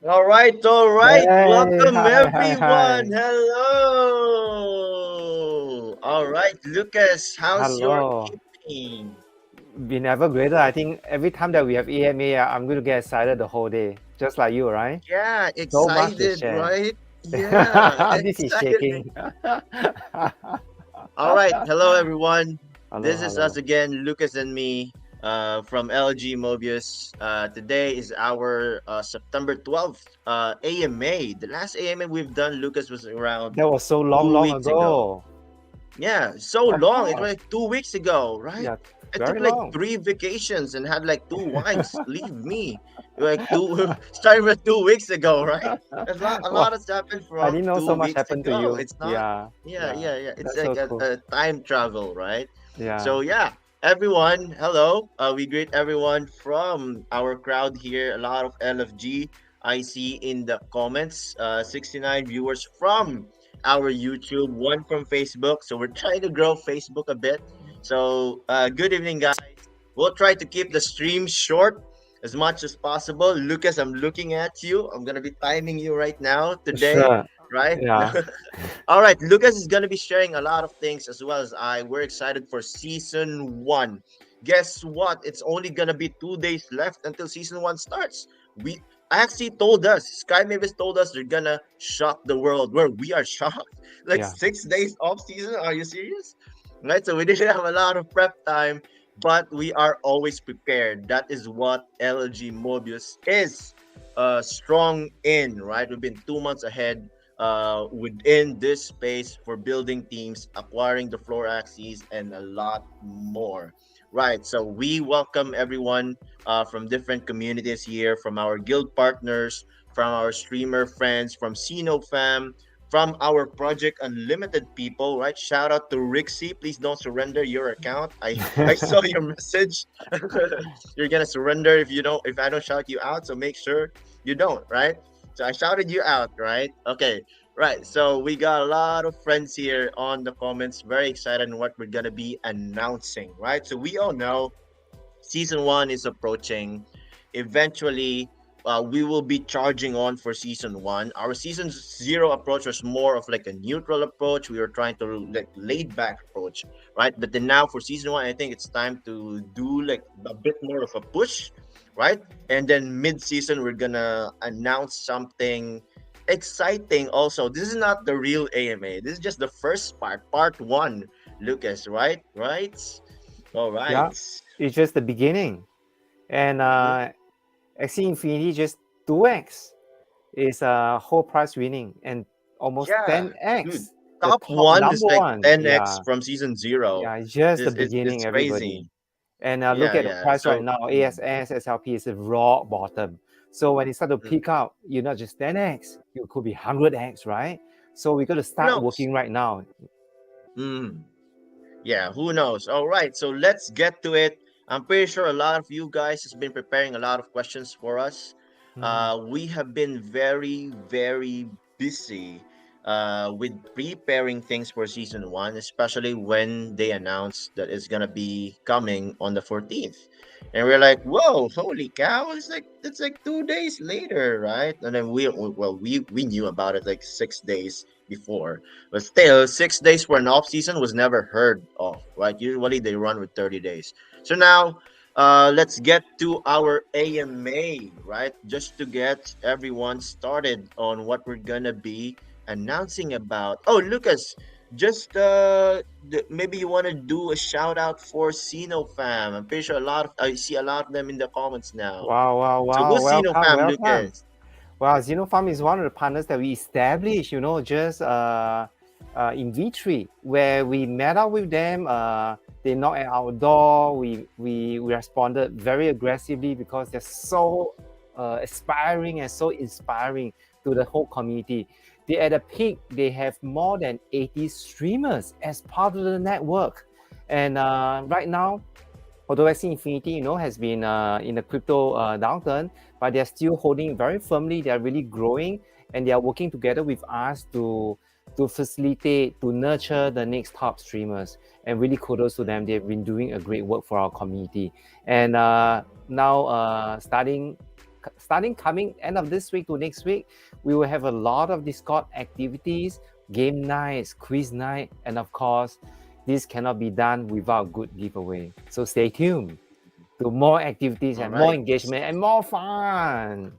All right, all right. Hey, Welcome hi, hi, everyone. hi. Hello. All right, Lucas, how's your Hello. evening? We never greater. I think every time that we have EMA, I'm going to get excited the whole day, just like you, right? Yeah, So much to excited, share. right? Yeah, This is excited. shaking. All right. Hello, everyone. Hello, This is us hello. again, Lucas and me, from LG Mobius. Today is our September 12th AMA. The last AMA we've done, Lucas, was around That was so long, 2 long weeks ago. ago. Yeah, so Of long. It was course. like 2 weeks ago, right? Yeah, I took very like long. three vacations and had like two wives leave me. Like two, starting with 2 weeks ago, right? A lot Wow, has happened I from didn't know so two much weeks happened to ago. you. It's not, Yeah, yeah, yeah. yeah, yeah. It's That's like so cool. a time travel, right? Yeah. So yeah, everyone, hello. We greet everyone from our crowd here. A lot of LFG I see in the comments. 69 viewers from our YouTube, one from Facebook. So we're trying to grow Facebook a bit. So good evening, guys. We'll try to keep the stream short as much as possible. Lucas, I'm looking at you. I'm gonna be timing you right now today, Sure. right? Yeah. All right, Lucas is gonna be sharing a lot of things as well as I. We're excited for season one. Guess what? It's only gonna be 2 days left until season one starts. We actually told us, Sky Mavis told us they're gonna shock the world. Where we are shocked. Like Yeah. 6 days off season? Are you serious? Right? So we didn't have a lot of prep time, but we are always prepared. That is what LG Mobius is strong in, right? We've been 2 months ahead within this space for building teams, acquiring the floor axes, and a lot more. Right. So we welcome everyone from different communities here, from our guild partners, from our streamer friends, from Sino Fam, from our Project Unlimited people. Right. Shout out to Rixie. Please don't surrender your account. I saw your message. You're gonna surrender if you don't, if I don't shout you out. So make sure you don't. Right. So I shouted you out, right? Okay, right. So we got a lot of friends here on the comments. Very excited on what we're gonna be announcing, right? So we all know season one is approaching. Eventually, we will be charging on for season one. Our season zero approach was more of like a neutral approach. We were trying to like laid back approach, right? But then now for season one, I think it's time to do like a bit more of a push, right? And then mid season, we're gonna announce something exciting. Also, this is not the real AMA. This is just the first part one. Lucas, right? Right? All Yeah. right. It's just the beginning. And Axie Infinity just 2x is whole price winning and almost Yeah, dude. 10x the Top top one is number like one. 10x Yeah, from season zero. yeah, it's just the It's beginning, everybody. crazy. And look Yeah, at the yeah. price right So now. ASS SLP is a raw bottom. So when it start to mm, peak out, you're not just 10x, you could be 100x, right? So we got to who start knows? working right now. Mm, yeah, who knows? All right, so let's get to it. I'm pretty sure a lot of you guys has been preparing a lot of questions for us. Mm. We have been very, very busy with preparing things for season one, especially when they announced that it's gonna be coming on the 14th. And we're like, whoa, holy cow! It's like 2 days later, right? And then we knew about it like 6 days before, but still, 6 days for an off season was never heard of, right? Usually they run with 30 days. So now, let's get to our AMA, right? Just to get everyone started on what we're gonna be announcing about. Oh, Lucas, just maybe you want to do a shout out for Sino Fam. I'm pretty sure I see a lot of them in the comments now. Wow, wow, So wow. who's Sino Welcome, Fam, welcome. Lucas? Well, Xenopharm is one of the partners that we established, just in V3, where we met up with them. They knocked at our door. We responded very aggressively because they're so aspiring and so inspiring to the whole community. They at the peak, they have more than 80 streamers as part of the network. And right now, although Axie Infinity, has been in the crypto downturn, but they're still holding very firmly. They're really growing, and they are working together with us to facilitate, to nurture the next top streamers. And really kudos to them. They've been doing a great work for our community. And now, starting starting coming end of this week to next week, we will have a lot of Discord activities, game nights, quiz night, and of course, this cannot be done without good giveaway. So stay tuned to more activities All and more right. engagement and more fun.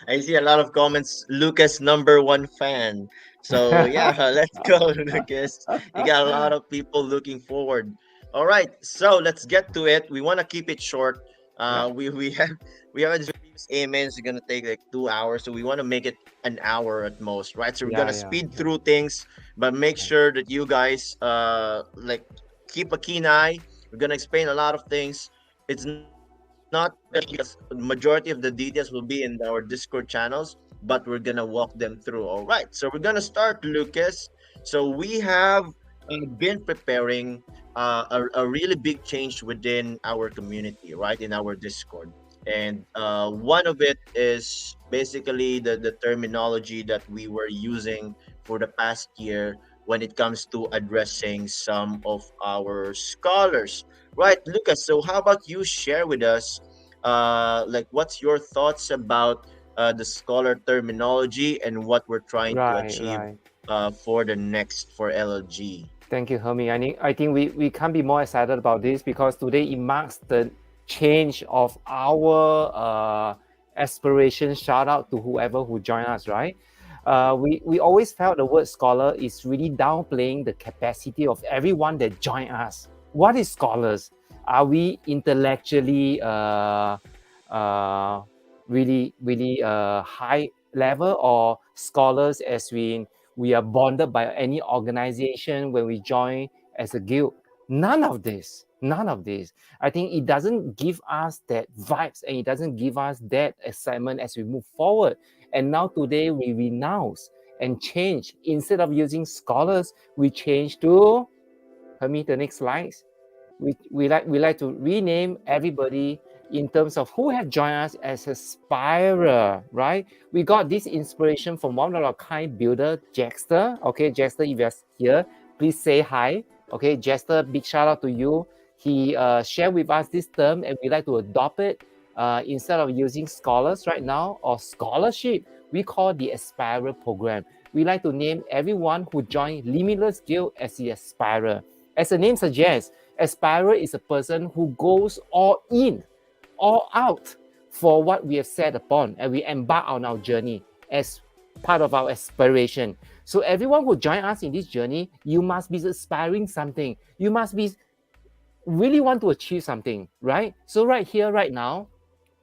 I see a lot of comments. Lucas number one fan. So yeah, let's go, Lucas. You got a lot of people looking forward. All right, so let's get to it. We want to keep it short. Yeah, We have this previous amen is gonna take like 2 hours, so we want to make it an hour at most, right? So we're yeah, gonna yeah, speed yeah, through things, but make yeah. sure that you guys like keep a keen eye. We're gonna explain a lot of things. It's not because majority of the details will be in our Discord channels, but we're gonna walk them through. All right, so we're gonna start, Lucas. So we have been preparing a really big change within our community, right, in our Discord. And one of it is basically the terminology that we were using for the past year when it comes to addressing some of our scholars. Right, Lucas. So how about you share with us, like, what's your thoughts about the scholar terminology and what we're trying to Right, achieve right. for the next for LG? Thank you, Hermie. I think we can't be more excited about this because today it marks the change of our aspiration. Shout out to whoever who joined us, right? We always felt the word scholar is really downplaying the capacity of everyone that joined us. What is scholars? Are we intellectually uh, really high level, or scholars as we are bonded by any organization when we join as a guild? None of this. None of this. I think it doesn't give us that vibes, and it doesn't give us that excitement as we move forward. And now today we renounce and change. Instead of using scholars, we change to, let me the next slides. We like to rename everybody in terms of who have joined us as aspirer, right? We got this inspiration from one of our kind builder, Jester. Okay, Jester, if you're here, please say hi. Okay, Jester, big shout out to you. He shared with us this term, and we like to adopt it. Instead of using scholars right now or scholarship, we call the aspirer program. We like to name everyone who joined Limitless Guild as the aspirer. As the name suggests, aspirer is a person who goes all in, all out for what we have set upon, and we embark on our journey as part of our aspiration. So everyone who join us in this journey, you must be aspiring something. You must be really want to achieve something, right? So right here, right now,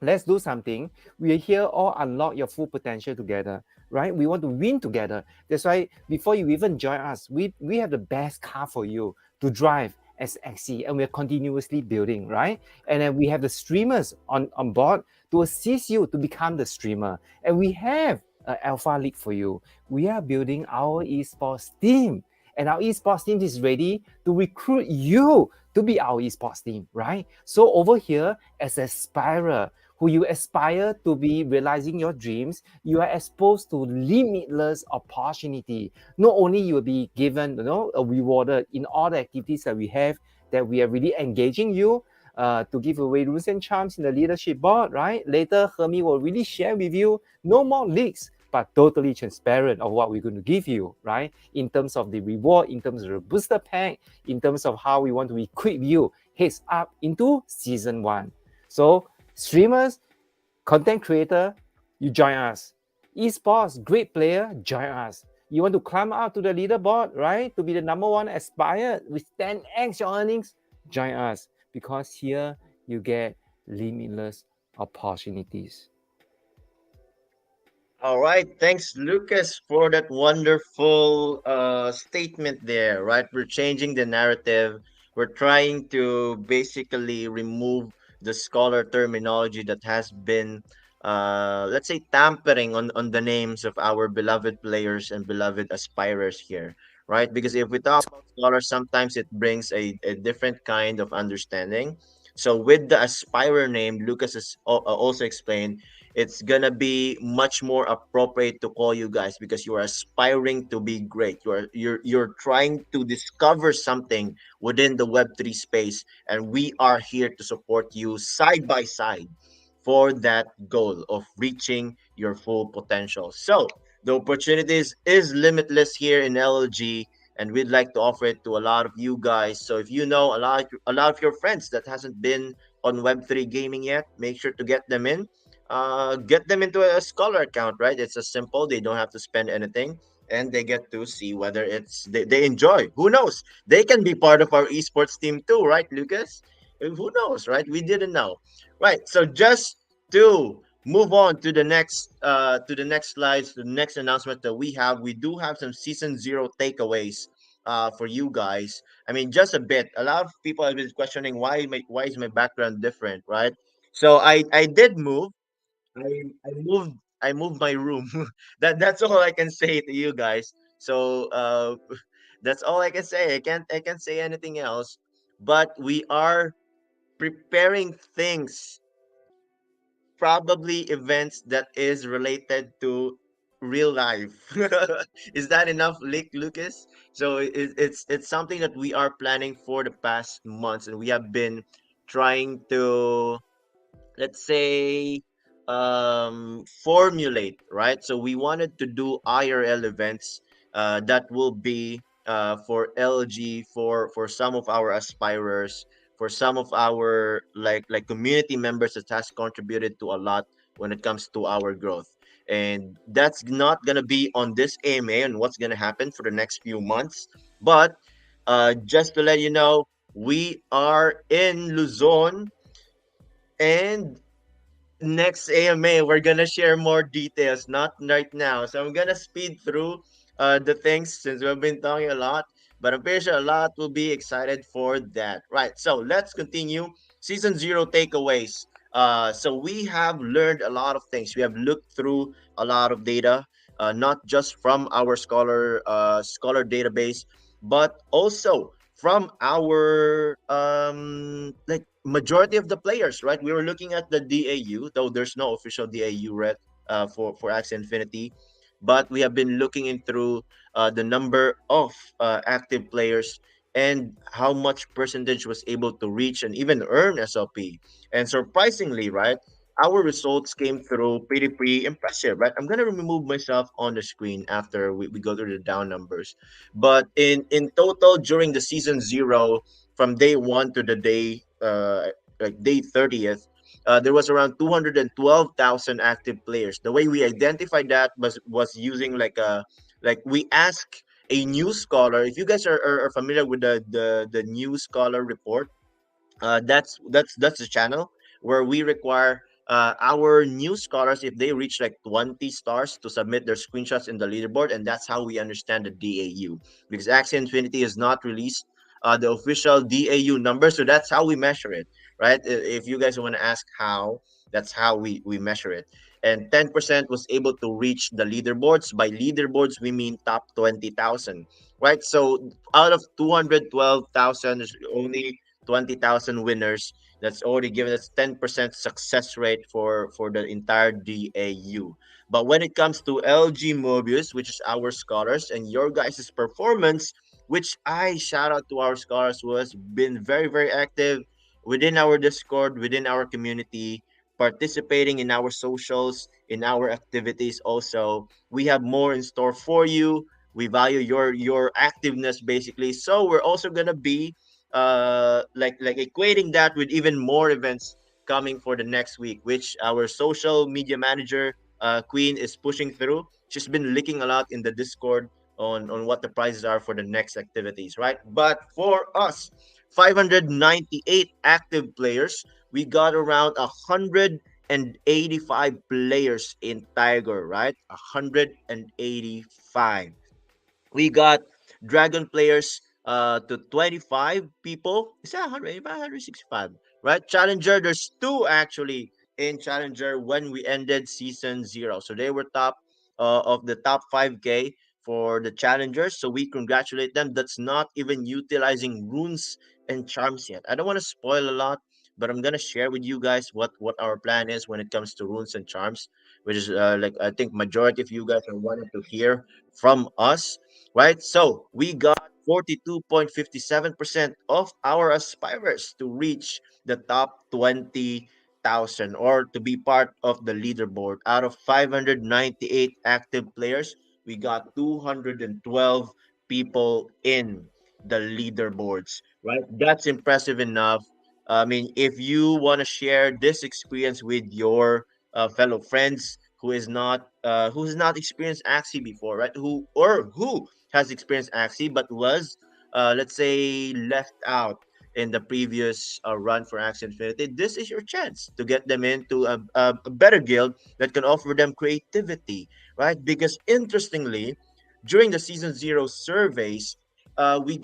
let's do something. We are here all unlock your full potential together, right? We want to win together. That's why before you even join us, we have the best car for you to drive as XC, and we're continuously building, right? And then we have the streamers on board to assist you to become the streamer. And we have an alpha league for you. We are building our esports team. And our esports team is ready to recruit you to be our esports team, right? So over here, as aspirer, who you aspire to be realizing your dreams, you are exposed to limitless opportunity. Not only you will be given, a rewarded in all the activities that we have, that we are really engaging you to give away rules and charms in the leadership board, right? Later, Hermie will really share with you no more leaks, but totally transparent of what we're going to give you, right? In terms of the reward, in terms of the booster pack, in terms of how we want to equip you heads up into season one. So streamers, content creator, you join us. Esports, great player, join us. You want to climb up to the leaderboard, right? To be the number one aspired with 10x your earnings, join us. Because here you get limitless opportunities. All right, thanks, Lucas, for that wonderful statement there. Right, we're changing the narrative. We're trying to basically remove the scholar terminology that has been, let's say, tampering on the names of our beloved players and beloved aspirers here. Right, because if we talk about scholars, sometimes it brings a different kind of understanding. So with the aspirer name, Lucas has also explained it's gonna be much more appropriate to call you guys because you are aspiring to be great. You're trying to discover something within the Web3 space, and we are here to support you side by side for that goal of reaching your full potential. So the opportunities is limitless here in LG, and we'd like to offer it to a lot of you guys. So if you know a lot of your friends that hasn't been on Web3 gaming yet, make sure to get them in. Get them into a scholar account, right? It's as simple. They don't have to spend anything, and they get to see whether they enjoy. Who knows? They can be part of our esports team too, right, Lucas? Who knows, right? We didn't know. Right. So just to move on to the next slides, the next announcement that we do have some season zero takeaways for you guys. I mean, just a bit. A lot of people have been questioning why is my background different, right? So I did move. I moved my room. That's all I can say to you guys. So that's all I can say. I can't say anything else. But we are preparing things, probably events that is related to real life. Is that enough, Lucas? So it's something that we are planning for the past months, and we have been trying to, let's say, formulate, right? So we wanted to do IRL events that will be for LG, for some of our aspirers, for some of our like community members that has contributed to a lot when it comes to our growth. And that's not gonna be on this AMA and what's gonna happen for the next few months. But just to let you know, we are in Luzon, and next AMA, we're gonna share more details, not right now. So I'm gonna speed through the things since we've been talking a lot, but I'm pretty sure a lot will be excited for that. Right. So let's continue. Season zero takeaways. So we have learned a lot of things. We have looked through a lot of data, not just from our scholar database, but also from our like majority of the players, right? We were looking at the DAU, though there's no official DAU rate for Axie Infinity, but we have been looking in through the number of active players and how much percentage was able to reach and even earn SLP. And surprisingly, right, our results came through pretty impressive, right? I'm gonna remove myself on the screen after we go through the down numbers. But in total during the season zero, from day one to the day like day 30th, there was around 212,000 active players. The way we identified that was using like we ask a news scholar. If you guys are familiar with the news scholar report, that's the channel where we require our new scholars, if they reach like 20 stars, to submit their screenshots in the leaderboard, and that's how we understand the DAU, because Axie Infinity has not released the official DAU number, so that's how we measure it, right? If you guys want to ask how, that's how we measure it. And 10% was able to reach the leaderboards. By leaderboards, we mean top 20,000, right? So out of 212,000, there's only 20,000 winners. That's already given us 10% success rate for the entire DAU. But when it comes to LG Mobius, which is our scholars, and your guys' performance, which I shout out to our scholars, who has been very active within our Discord, within our community, participating in our socials, in our activities. Also, we have more in store for you. We value your activeness basically. So we're also gonna be like equating that with even more events coming for the next week, which our social media manager Queen is pushing through. She's been leaking a lot in the Discord on what the prizes are for the next activities, right? But for us, 598 active players, we got around 185 players in Tiger, right? 185. We got Dragon players to 25 people. Is that 165? Right? Challenger, there's two actually in Challenger when we ended season zero. So they were top of the top 5K for the challengers. So we congratulate them. That's not even utilizing runes and charms yet. I don't want to spoil a lot, but I'm gonna share with you guys what our plan is when it comes to runes and charms, which is like I think majority of you guys are wanting to hear from us, right? So we got 42.57% of our aspirers to reach the top 20 1,000 or to be part of the leaderboard. Out of 598 active players, we got 212 people in the leaderboards, right? That's impressive enough. I mean, if you want to share this experience with your fellow friends who has not experienced Axie before, right? Who has experienced Axie but was let's say left out in the previous run for Axie Infinity, this is your chance to get them into a better guild that can offer them creativity, right? Because interestingly, during the season zero surveys, we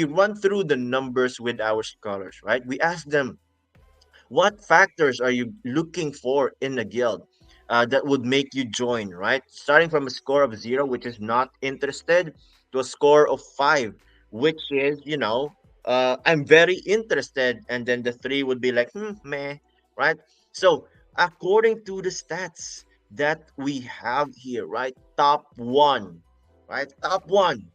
run through the numbers with our scholars, right? We ask them, what factors are you looking for in a guild that would make you join, right? Starting from a score of zero, which is not interested, to a score of five, which is, I'm very interested. And then the three would be like, meh, right? So, according to the stats that we have here, right? Top one, right? Top one,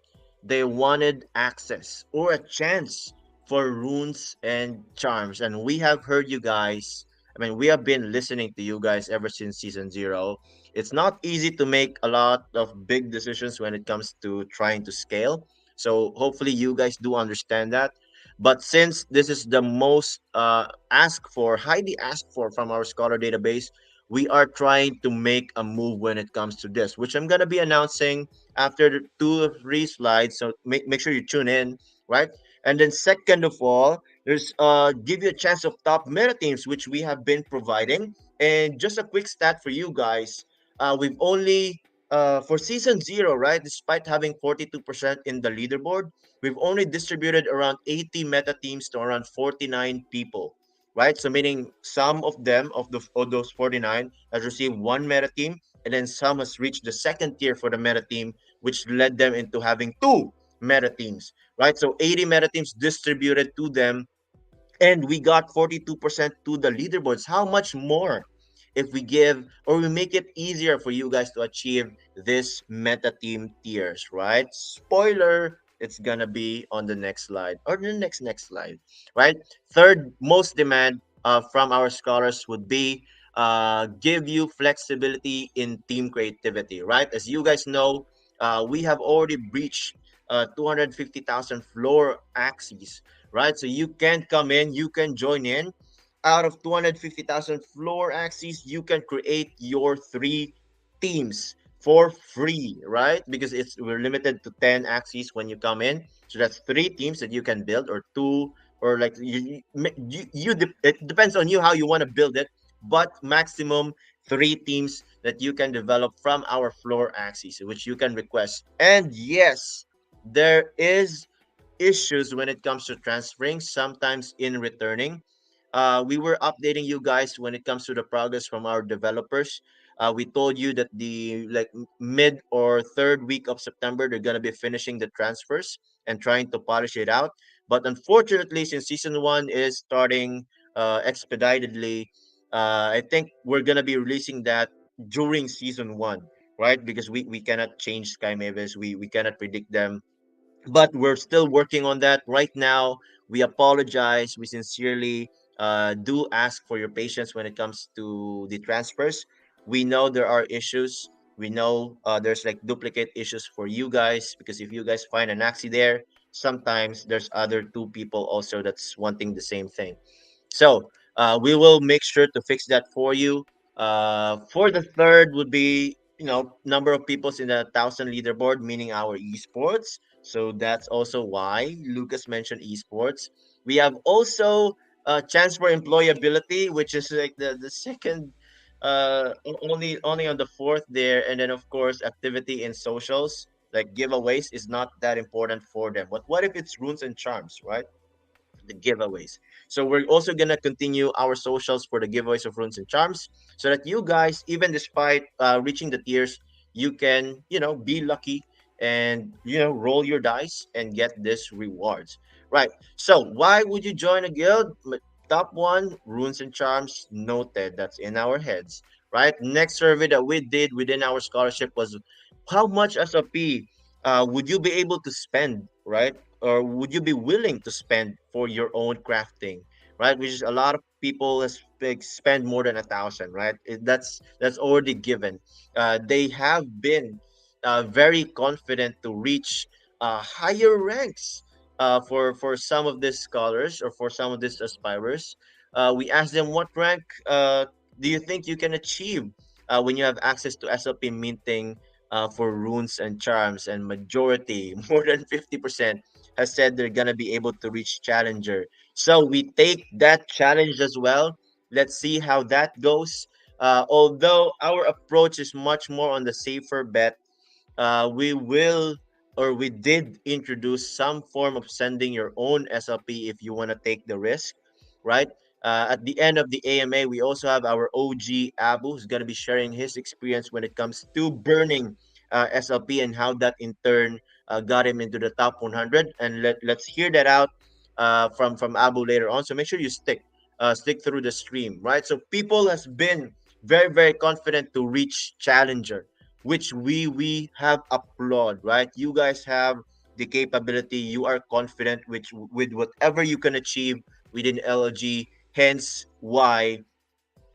they wanted access or a chance for runes and charms. And we have heard you guys. I mean, we have been listening to you guys ever since season zero. It's not easy to make a lot of big decisions when it comes to trying to scale. So hopefully you guys do understand that. But since this is the most highly asked for from our scholar database, we are trying to make a move when it comes to this, which I'm gonna be announcing after the 2 or 3 slides. So make sure you tune in, right? And then second of all, there's give you a chance of top meta teams, which we have been providing. And just a quick stat for you guys. We've only for season zero, right? Despite having 42% in the leaderboard, we've only distributed around 80 meta teams to around 49 people. Right? So meaning some of them of those 49 has received one meta team, and then some has reached the second tier for the meta team, which led them into having two meta teams, right? So 80 meta teams distributed to them, and we got 42% to the leaderboards. How much more if we give or we make it easier for you guys to achieve this meta team tiers, right? Spoiler, it's gonna be on the next slide or the next slide, right? Third most demand from our scholars would be give you flexibility in team creativity, right? As you guys know, we have already breached 250,000 floor axes, right? So you can come in, you can join in. Out of 250,000 floor axes, you can create your 3 teams for free, right? Because we're limited to 10 axes when you come in. So that's 3 teams that you can build, or two, or like it depends on you how you want to build it, but maximum 3 teams that you can develop from our floor axes, which you can request. And yes, there is issues when it comes to transferring, sometimes in returning. We were updating you guys when it comes to the progress from our developers. We told you that the mid or third week of September they're gonna be finishing the transfers and trying to polish it out. But unfortunately, since season one is starting expeditedly, I think we're gonna be releasing that during season one, right? Because we cannot change Sky Mavis, we cannot predict them, but we're still working on that right now. We apologize. We sincerely do ask for your patience when it comes to the transfers. We know there are issues. We know there's like duplicate issues for you guys, because if you guys find an axi there, sometimes there's other 2 people also that's wanting the same thing. So we will make sure to fix that for you. For the third would be, number of peoples in the 1,000 leaderboard, meaning our esports. So that's also why Lucas mentioned esports. We have also a chance for employability, which is like the second, only on the fourth there, and then of course activity in socials like giveaways is not that important for them. But what if it's runes and charms, right? The giveaways. So we're also gonna continue our socials for the giveaways of runes and charms, so that you guys, even despite reaching the tiers, you can be lucky and roll your dice and get this rewards. Right. So why would you join a guild? Top one, runes and charms. Noted. That's in our heads. Right. Next survey that we did within our scholarship was how much as a P would you be able to spend, right? Or would you be willing to spend for your own crafting, right? Which is a lot of people has spend more than 1,000, right? That's already given. They have been very confident to reach higher ranks for some of these scholars or for some of these aspirers. We asked them, what rank do you think you can achieve when you have access to SLP minting for runes and charms? And majority, more than 50%, has said they're gonna be able to reach challenger. So we take that challenge as well. Let's see how that goes. Although our approach is much more on the safer bet, we will or we did introduce some form of sending your own SLP if you want to take the risk, right? At the end of the AMA, we also have our OG Abu who's going to be sharing his experience when it comes to burning SLP and how that in turn got him into the top 100. And let's hear that out from Abu later on. So make sure you stick through the stream, right? So people has been very confident to reach challenger, which we have applaud, right? You guys have the capability, you are confident with whatever you can achieve within LG, hence why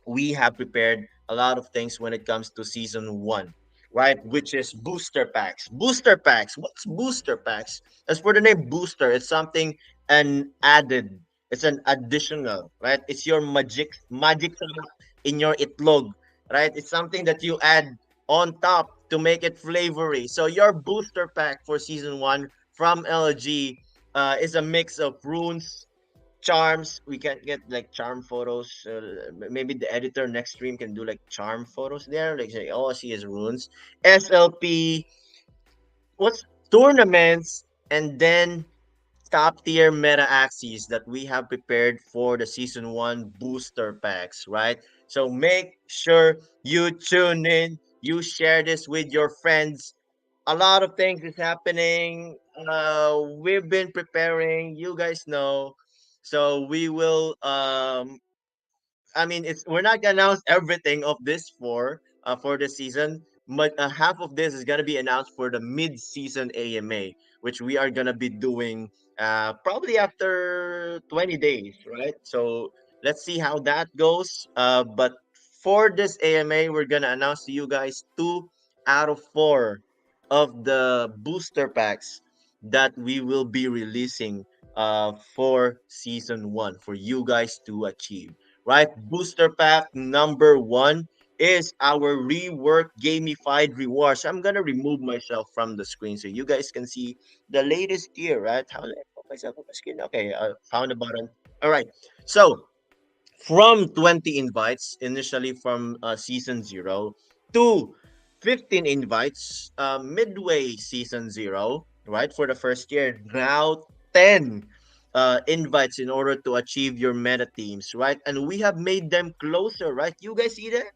we have prepared a lot of things when it comes to season one, right? Which is booster packs. Booster packs. What's booster packs? As for the name booster, it's something an added. It's an additional, right? It's your magic sarap in your itlog, right? It's something that you add on top to make it flavory. So your booster pack for season one from LG is a mix of runes, charms. We can get like charm photos. Maybe the editor next stream can do like charm photos there, like say, oh, she has runes, SLP, what's tournaments, and then top tier meta axes that we have prepared for the season one booster packs, right? So make sure you tune in, you share this with your friends. A lot of things is happening. We've been preparing, you guys know. So we will I mean, it's we're not gonna announce everything of this for this season, but half of this is gonna be announced for the mid-season AMA, which we are gonna be doing probably after 20 days, right? So let's see how that goes. But for this AMA, we're gonna announce to you guys 2 out of 4 of the booster packs that we will be releasing for season one for you guys to achieve, right? Booster pack number one is our rework gamified rewards. I'm gonna remove myself from the screen so you guys can see the latest gear, right? How do I put myself on the screen? Okay, I found the button. All right. So from 20 invites initially from season 0 to 15 invites midway season 0, right, for the first year. Now 10 invites in order to achieve your meta teams, right? And we have made them closer, right? You guys see that?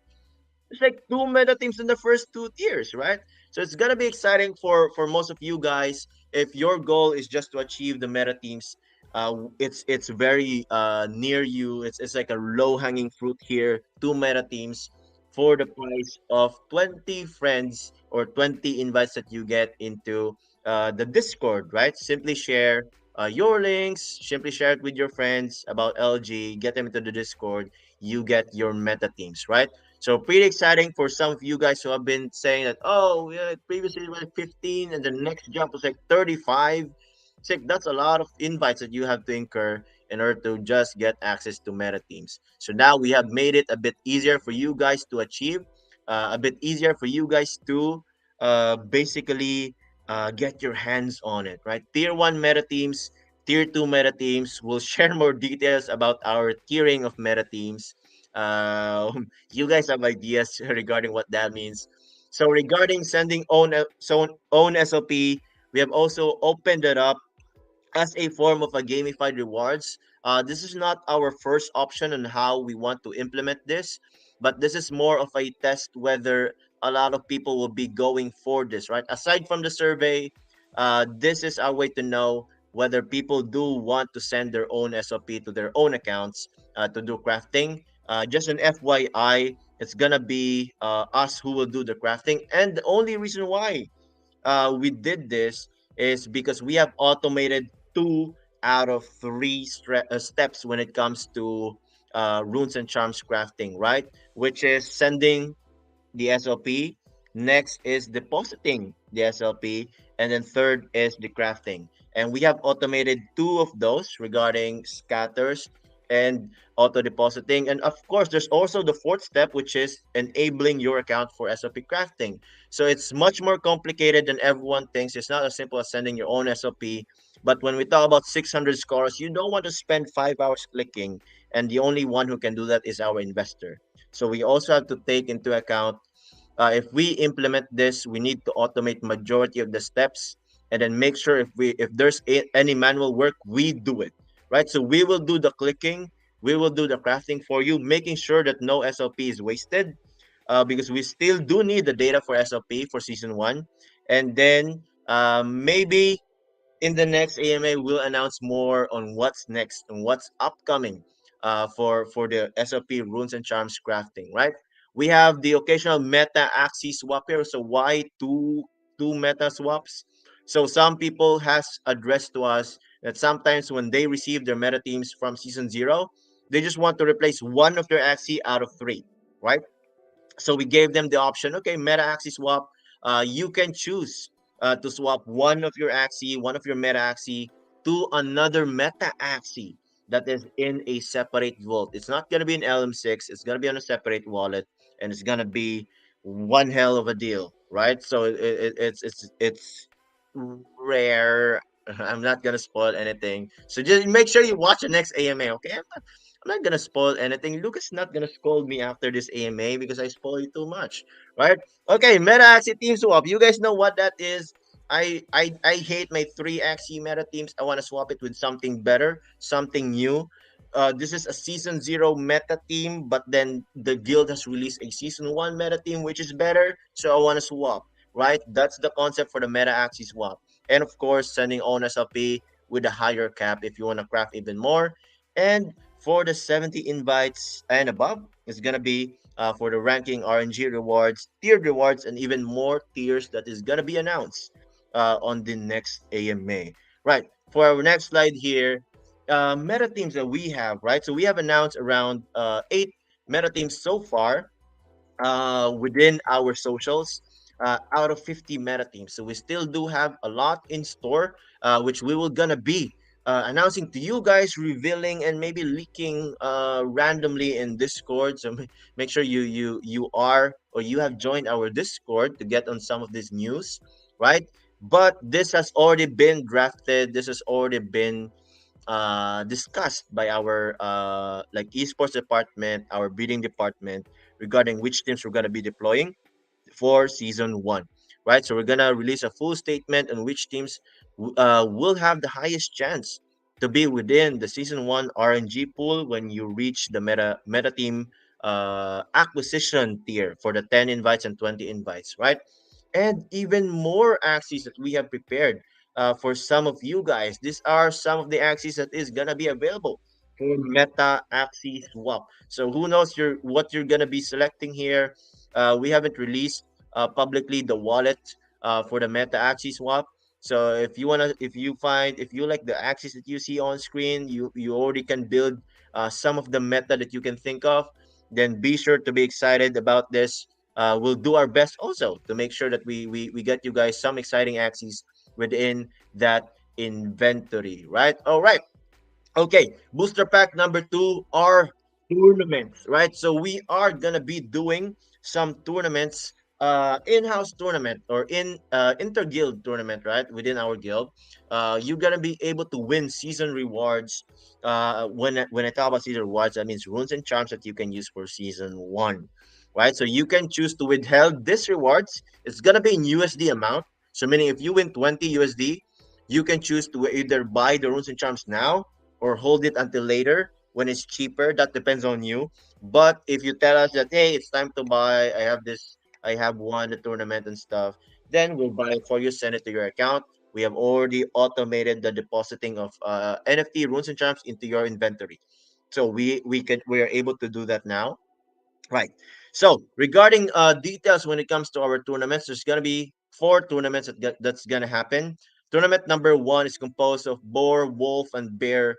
It's like 2 meta teams in the first 2 tiers, right? So it's gonna be exciting for most of you guys. If your goal is just to achieve the meta teams, it's very near you. It's like a low hanging fruit here. 2 meta teams for the price of 20 friends or 20 invites that you get into the Discord, right? Simply share your links. Simply share it with your friends about LG. Get them into the Discord. You get your meta teams, right? So pretty exciting for some of you guys who have been saying that, oh, yeah, previously it was 15 and the next jump was like 35. It's like that's a lot of invites that you have to incur in order to just get access to meta teams. So now we have made it a bit easier for you guys to achieve, a bit easier for you guys to basically get your hands on it, right? Tier 1 meta teams, Tier 2 meta teams. We'll share more details about our tiering of meta teams. You guys have ideas regarding what that means. So regarding sending own SOP, we have also opened it up as a form of a gamified rewards. This is not our first option on how we want to implement this, but this is more of a test whether a lot of people will be going for this, right? Aside from the survey, this is our way to know whether people do want to send their own SOP to their own accounts to do crafting. Just an FYI, it's gonna be us who will do the crafting, and the only reason why we did this is because we have automated 2 out of three steps when it comes to runes and charms crafting, right? Which is sending the SLP. Next is depositing the SLP. And then third is the crafting. And we have automated two of those regarding scatters and auto depositing. And of course, there's also the fourth step, which is enabling your account for SLP crafting. So it's much more complicated than everyone thinks. It's not as simple as sending your own SLP. But when we talk about 600 scores, you don't want to spend 5 hours clicking. And the only one who can do that is our investor. So we also have to take into account if we implement this, we need to automate majority of the steps and then make sure if there's any manual work, we do it, right? So we will do the clicking, we will do the crafting for you, making sure that no SLP is wasted, because we still do need the data for SLP for season one, and then maybe in the next AMA, we'll announce more on what's next and what's upcoming for the SLP runes and charms crafting, right? We have the occasional meta axis swap here. So why two meta swaps? So some people has addressed to us that sometimes when they receive their meta teams from season zero, they just want to replace one of their axis out of three, right? So we gave them the option, okay, meta axis swap. You can choose to swap one of your axis, one of your meta axis to another meta axis that is in a separate vault. It's not going to be an LM6. It's going to be on a separate wallet, and it's going to be one hell of a deal, right? So it's rare. I'm not gonna spoil anything. So just make sure you watch the next AMA, okay? I'm not gonna spoil anything. Lucas not gonna scold me after this AMA because I spoil you too much, right? Okay, meta axie team swap. You guys know what that is. I hate my three axie meta teams. I want to swap it with something better, something new. This is a season zero meta team, but then the guild has released a season one meta team, which is better. So I want to swap, right? That's the concept for the meta axie swap. And of course, sending on SLP with a higher cap if you want to craft even more. And for the 70 invites and above, it's gonna be for the ranking RNG rewards, tiered rewards, and even more tiers that is gonna be announced on the next AMA. Right. For our next slide here, meta teams that we have, right? So we have announced around 8 meta teams so far within our socials out of 50 meta teams. So we still do have a lot in store, which we will gonna be announcing to you guys, revealing and maybe leaking randomly in Discord. So make sure you are or you have joined our Discord to get on some of this news, right? But this has already been drafted. This has already been discussed by our like esports department, our bidding department regarding which teams we're gonna be deploying for season one, right? So we're gonna release a full statement on which teams will have the highest chance to be within the season one RNG pool when you reach the meta team acquisition tier for the 10 invites and 20 invites, right? And even more axes that we have prepared for some of you guys. These are some of the axes that is gonna be available for meta axis swap. So who knows what you're gonna be selecting here? We haven't released publicly the wallet for the meta axis swap. So if you like the axis that you see on screen, you already can build some of the meta that you can think of. Then be sure to be excited about this. We'll do our best also to make sure that we get you guys some exciting axes within that inventory, right? All right. Okay, booster pack number two are tournaments, right? So we are gonna be doing some tournaments, in-house tournament or in inter-guild tournament, right? Within our guild, you're gonna be able to win season rewards. When I talk about season rewards, that means runes and charms that you can use for season one, right? So you can choose to withhold this rewards. It's gonna be in USD amount. So meaning if you win 20 USD, you can choose to either buy the runes and charms now or hold it until later when it's cheaper. That depends on you. But if you tell us that, hey, it's time to buy, I have won the tournament and stuff, then we'll buy it for you, send it to your account. We have already automated the depositing of NFT runes and charms into your inventory. So we are able to do that now. Right. So regarding details when it comes to our tournaments, there's gonna be four tournaments that's gonna happen. Tournament number one is composed of boar, wolf, and bear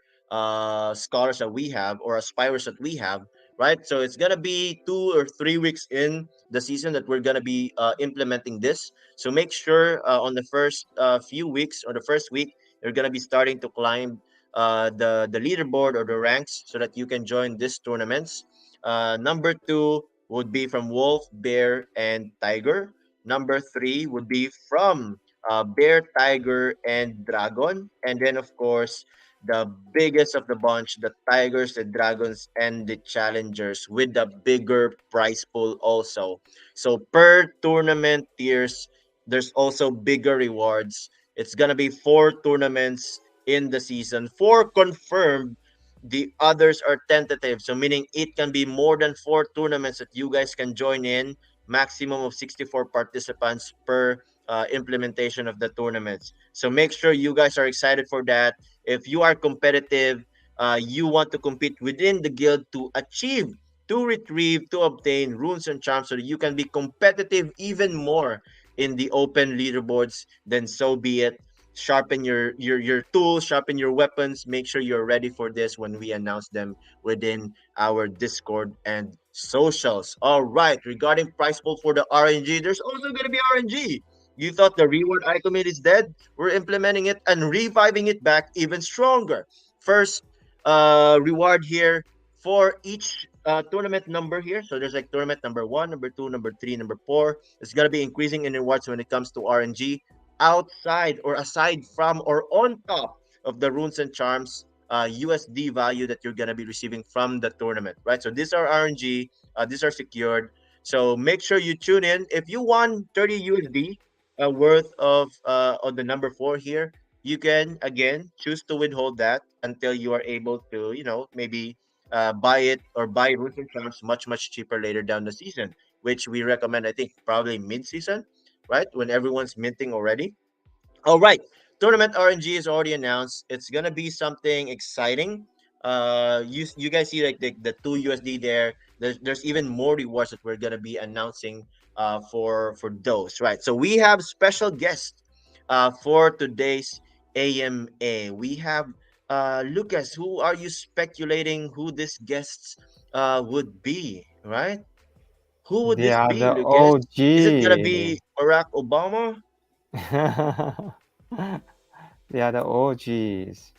scholars that we have, or aspirers that we have, right? So it's gonna be 2 or 3 weeks in the season that we're gonna be implementing this. So make sure on the first few weeks or the first week, you're gonna be starting to climb the leaderboard or the ranks so that you can join these tournaments. Number two would be from wolf, bear, and tiger. Number three would be from bear, tiger, and dragon. And then, of course, the biggest of the bunch, the tigers, the dragons, and the challengers with the bigger prize pool also. So per tournament tiers, there's also bigger rewards. It's gonna be 4 tournaments in the season. 4 confirmed. The others are tentative. So meaning it can be more than 4 tournaments that you guys can join in. Maximum of 64 participants per implementation of the tournaments. So make sure you guys are excited for that. If you are competitive, you want to compete within the guild to achieve, to retrieve, to obtain runes and charms so that you can be competitive even more in the open leaderboards, then so be it. Sharpen your tools, sharpen your weapons. Make sure you're ready for this when we announce them within our Discord and socials. All right, regarding price pool for the RNG, there's also going to be RNG. You thought the reward item it is dead? We're implementing it and reviving it back even stronger. First, reward here for each tournament number here. So there's like tournament number one, number two, number three, number four. It's gonna be increasing in rewards when it comes to RNG outside or aside from or on top of the runes and charms USD value that you're gonna be receiving from the tournament, right? So these are RNG, these are secured. So make sure you tune in. If you won 30 USD worth of on the number four here, you can again choose to withhold that until you are able to, maybe buy it or buy root and charms much cheaper later down the season, which we recommend. I think probably mid-season, right, when everyone's minting already. All right. Tournament RNG is already announced. It's gonna be something exciting. You guys see like the 2 USD there. There's even more rewards that we're gonna be announcing for those. Right. So we have special guests for today's AMA. We have Lucas. Who are you speculating who these guests would be? Right. Who would They this are be, the Lucas? Is it gonna OG. be Barack Obama? They are the OGs.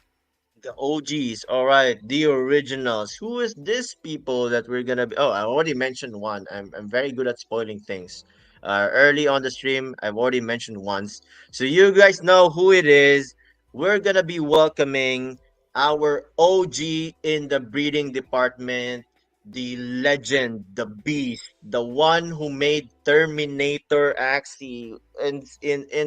The OGs, all right, the originals. Who is this people that we're gonna be? Oh, I already mentioned one. I'm very good at spoiling things. Early on the stream, I've already mentioned once, so you guys know who it is. We're gonna be welcoming our OG in the breeding department, the legend, the beast, the one who made Terminator Axie in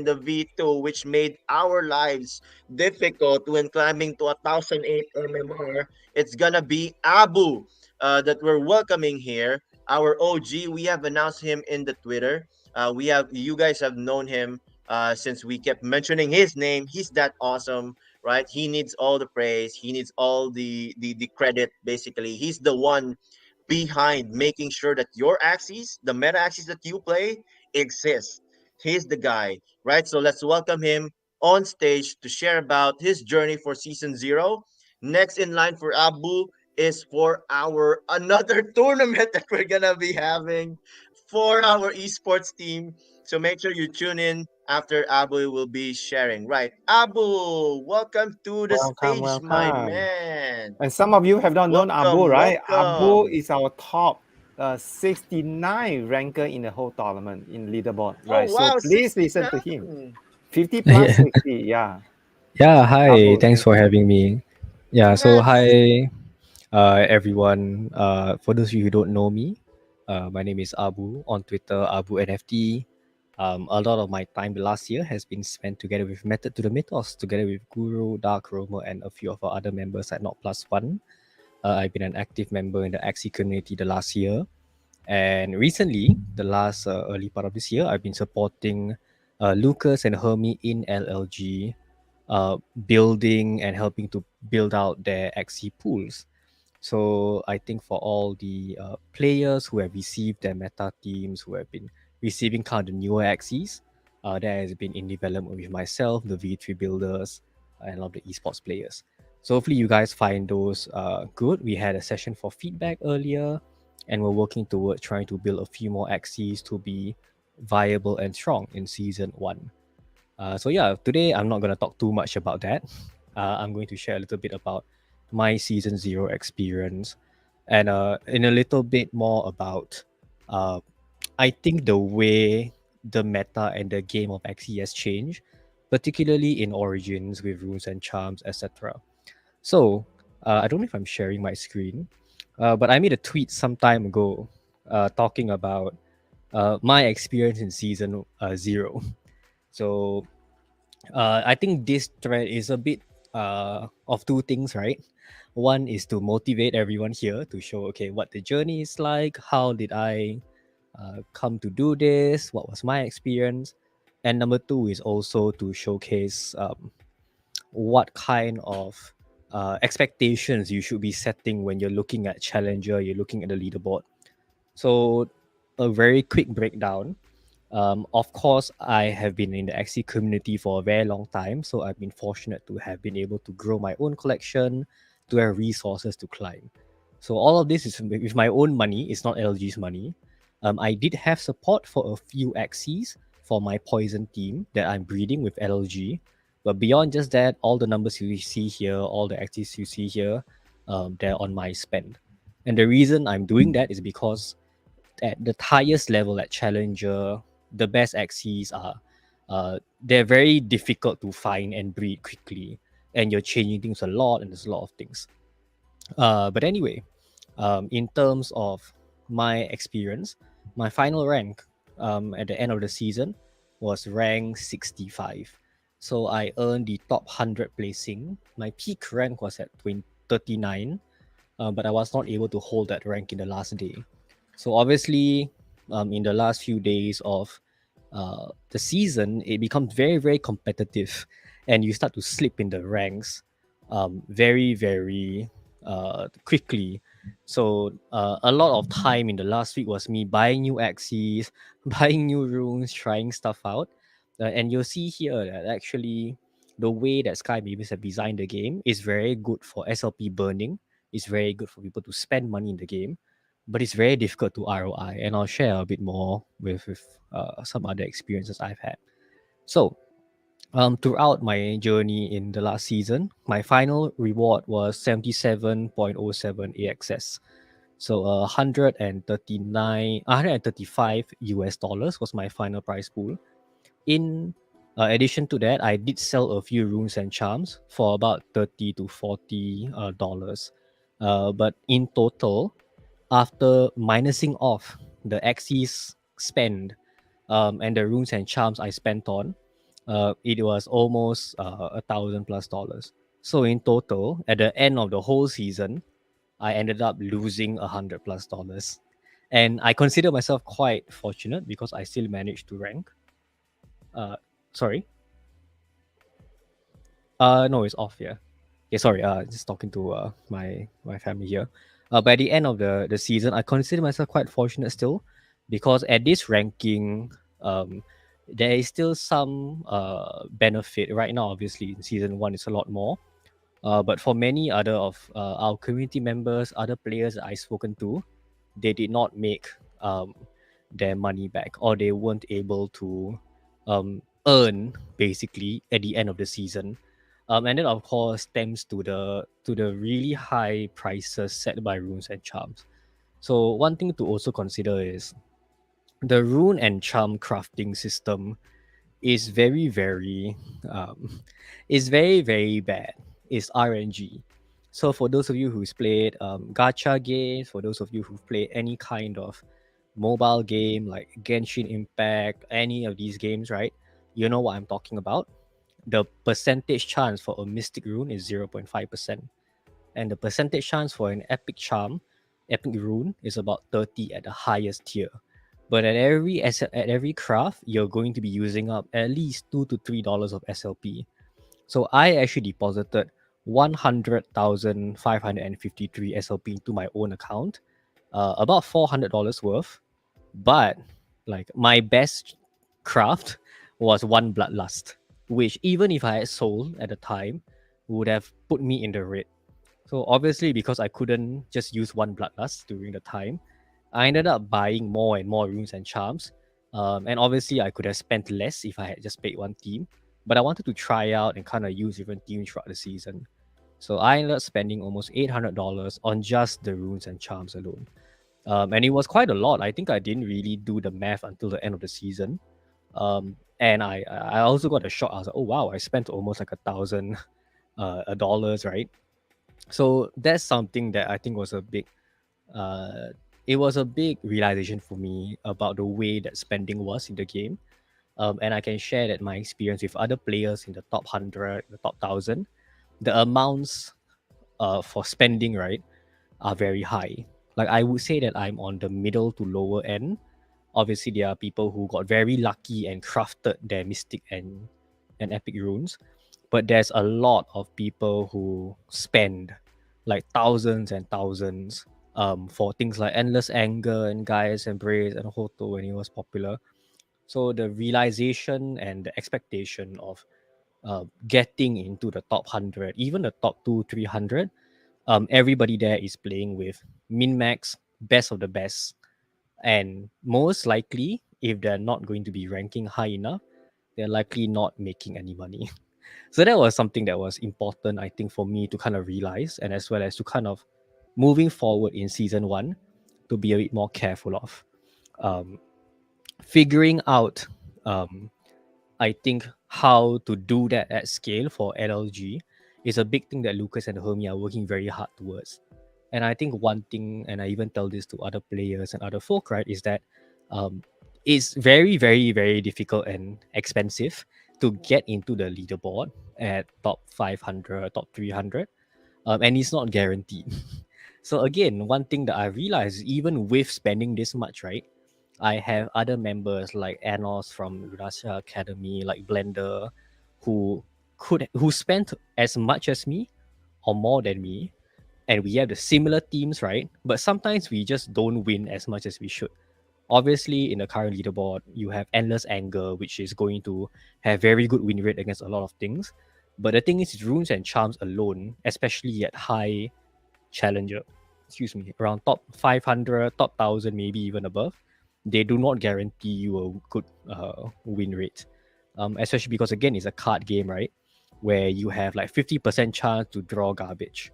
the V2, which made our lives difficult when climbing to 1008 mmr. It's gonna be Abu that we're welcoming here. Our OG. We have announced him in the Twitter. We have you guys have known him since we kept mentioning his name. He's that awesome, right? He needs all the praise. He needs all the credit. Basically, he's the one behind making sure that your axes, the meta axes that you play, exist. He's the guy, right? So let's welcome him on stage to share about his journey for season zero. Next in line for Abu is for our another tournament that we're gonna be having for our esports team. So make sure you tune in after Abu will be sharing. Right, Abu, welcome to the Welcome, stage, my welcome. man. And some of you have not known Abu, Welcome, right? Abu welcome. is our top 69 ranker in the whole tournament in leaderboard, Oh right? So wow, please listen to him. 69. 50 plus Yeah, 60, yeah. yeah. Hi, Abu, thanks thank for you. having me. Yeah, so Congrats. hi, everyone. For those of you who don't know me, my name is Abu on Twitter, Abu NFT. A lot of my time the last year has been spent together with Method to the Mythos, together with Guru, Dark Roamer, and a few of our other members at Not Plus One. I've been an active member in the Axie community the last year, and recently, the last early part of this year, I've been supporting Lucas and Hermie in LLG, uh, building and helping to build out their XC pools. So I think for all the players who have received their meta teams, who have been receiving kind of newer axes, that has been in development with myself, the V3 builders, and a lot of the esports players. So hopefully you guys find those good. We had a session for feedback earlier, and we're working towards trying to build a few more axes to be viable and strong in season one. So yeah, today I'm not gonna talk too much about that. I'm going to share a little bit about my season zero experience, and in a little bit more about, uh, I think the way the meta and the game of Xe has changed, particularly in Origins with runes and charms, etc. So I don't know if I'm sharing my screen, but I made a tweet some time ago, talking about my experience in season zero. So I think this thread is a bit of two things, right? One is to motivate everyone here to show, okay, what the journey is like, how did I come to do this, what was my experience, and number two is also to showcase what kind of expectations you should be setting when you're looking at challenger, you're looking at the leaderboard. So a very quick breakdown. Of course, I have been in the XC community for a very long time, so I've been fortunate to have been able to grow my own collection, to have resources to climb. So all of this is with my own money. It's not LG's money. I did have support for a few XCs for my poison team that I'm breeding with LG, but beyond just that, all the numbers you see here, all the XCs you see here, they're on my spend. And the reason I'm doing that is because at the highest level at Challenger, the best axes are they're very difficult to find and breed quickly, and you're changing things a lot, and there's a lot of things. But anyway, in terms of my experience, my final rank at the end of the season was rank 65. So I earned the top 100 placing. My peak rank was at 39, but I was not able to hold that rank in the last day. So obviously, in the last few days of the season, it becomes very, very competitive, and you start to slip in the ranks very, very quickly. So a lot of time in the last week was me buying new axes, buying new runes, trying stuff out. And you'll see here that actually the way that Sky Babies have designed the game is very good for SLP burning. It's very good for people to spend money in the game, but it's very difficult to ROI. And I'll share a bit more with some other experiences I've had. So, throughout my journey in the last season, my final reward was 77.07 AXS. So, 135 US dollars was my final prize pool. In addition to that, I did sell a few runes and charms for about 30 to 40 dollars. But in total, after minusing off the Axis spend and the runes and charms I spent on, it was almost $1,000 plus. So in total, at the end of the whole season, I ended up losing $100 plus. And I consider myself quite fortunate because I still managed to rank. Sorry. No, it's off. Yeah. Yeah. Sorry. Just talking to my family here. By the end of the season, I consider myself quite fortunate still, because at this ranking, there is still some benefit right now. Obviously, in season one, it's a lot more. But for many other of our community members, other players that I've spoken to, they did not make their money back, or they weren't able to earn basically at the end of the season. And then of course stems to the really high prices set by runes and charms. So one thing to also consider is the rune and charm crafting system is very very is very very bad. It's RNG. So for those of you who's played gacha games, for those of you who've played any kind of mobile game like Genshin Impact, any of these games, right? You know what I'm talking about. The percentage chance for a mystic rune is 0.5%, and the percentage chance for an epic charm, epic rune, is about 30 at the highest tier. But at every craft, you're going to be using up at least $2 to $3 of SLP. So I actually deposited 100,553 SLP into my own account, about $400 worth. But like my best craft was one bloodlust, which even if I had sold at the time, would have put me in the red. So obviously, because I couldn't just use one bloodlust during the time, I ended up buying more and more runes and charms. And obviously, I could have spent less if I had just paid one team. But I wanted to try out and kind of use different teams throughout the season. So I ended up spending almost $800 on just the runes and charms alone. And it was quite a lot. I think I didn't really do the math until the end of the season. And I also got a shock. I was like, oh wow, I spent almost like $1,000 dollars, right? So that's something that I think was a big uh, it was a big realization for me about the way that spending was in the game. And I can share that my experience with other players in the top 100, the top 1,000, the amounts for spending, right, are very high. Like I would say that I'm on the middle to lower end. Obviously, there are people who got very lucky and crafted their mystic and epic runes, but there's a lot of people who spend like thousands and thousands for things like endless anger and Gaia's embrace and Hoto when it was popular. So the realization and the expectation of getting into the top 100, even the top 2 300, everybody there is playing with min max, best of the best, and most likely, if they're not going to be ranking high enough, they're likely not making any money. So that was something that was important, I think, for me to kind of realize, and as well as to kind of moving forward in season one, to be a bit more careful of um, figuring out, um, I think, how to do that at scale for LLG is a big thing that Lucas and Hermie are working very hard towards. And I think one thing, and I even tell this to other players and other folk, right, is that um, it's very, very, very difficult and expensive to get into the leaderboard at top 500, top 300, and it's not guaranteed. So again, one thing that I realized, even with spending this much, right, I have other members like Anos from Russia Academy, like Blender, who who spent as much as me or more than me, and we have the similar teams, right? But sometimes we just don't win as much as we should. Obviously, in the current leaderboard, you have Endless Anger, which is going to have very good win rate against a lot of things. But the thing is, runes and charms alone, especially at high challenger, excuse me, around top 500, top 1,000, maybe even above, they do not guarantee you a good win rate. Especially because, again, it's a card game, right? Where you have like 50% chance to draw garbage.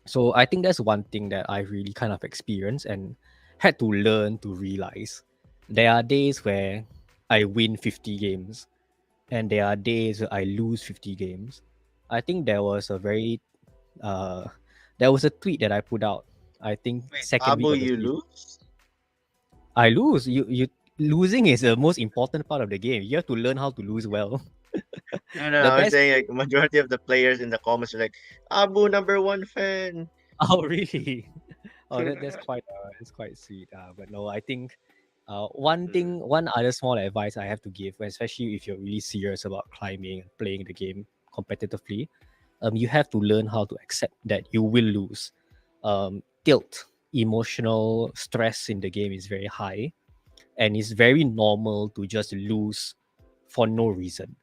So I think that's one thing that I really kind of experienced and had to learn to realize. There are days where I win 50 games, and there are days where I lose 50 games. I think uh, there was a tweet that I put out. I think Wait, second week Abu, of the you season. lose? I lose. You losing is the most important part of the game. You have to learn how to lose well. No, no, The I was best. saying like majority of the players in the comments are like, Abu number one fan. Oh really? Oh, that's quite sweet. But no, I think Mm, one other small advice I have to give, especially if you're really serious about climbing and playing the game competitively, you have to learn how to accept that you will lose. Tilt, emotional stress in the game is very high, and it's very normal to just lose for no reason.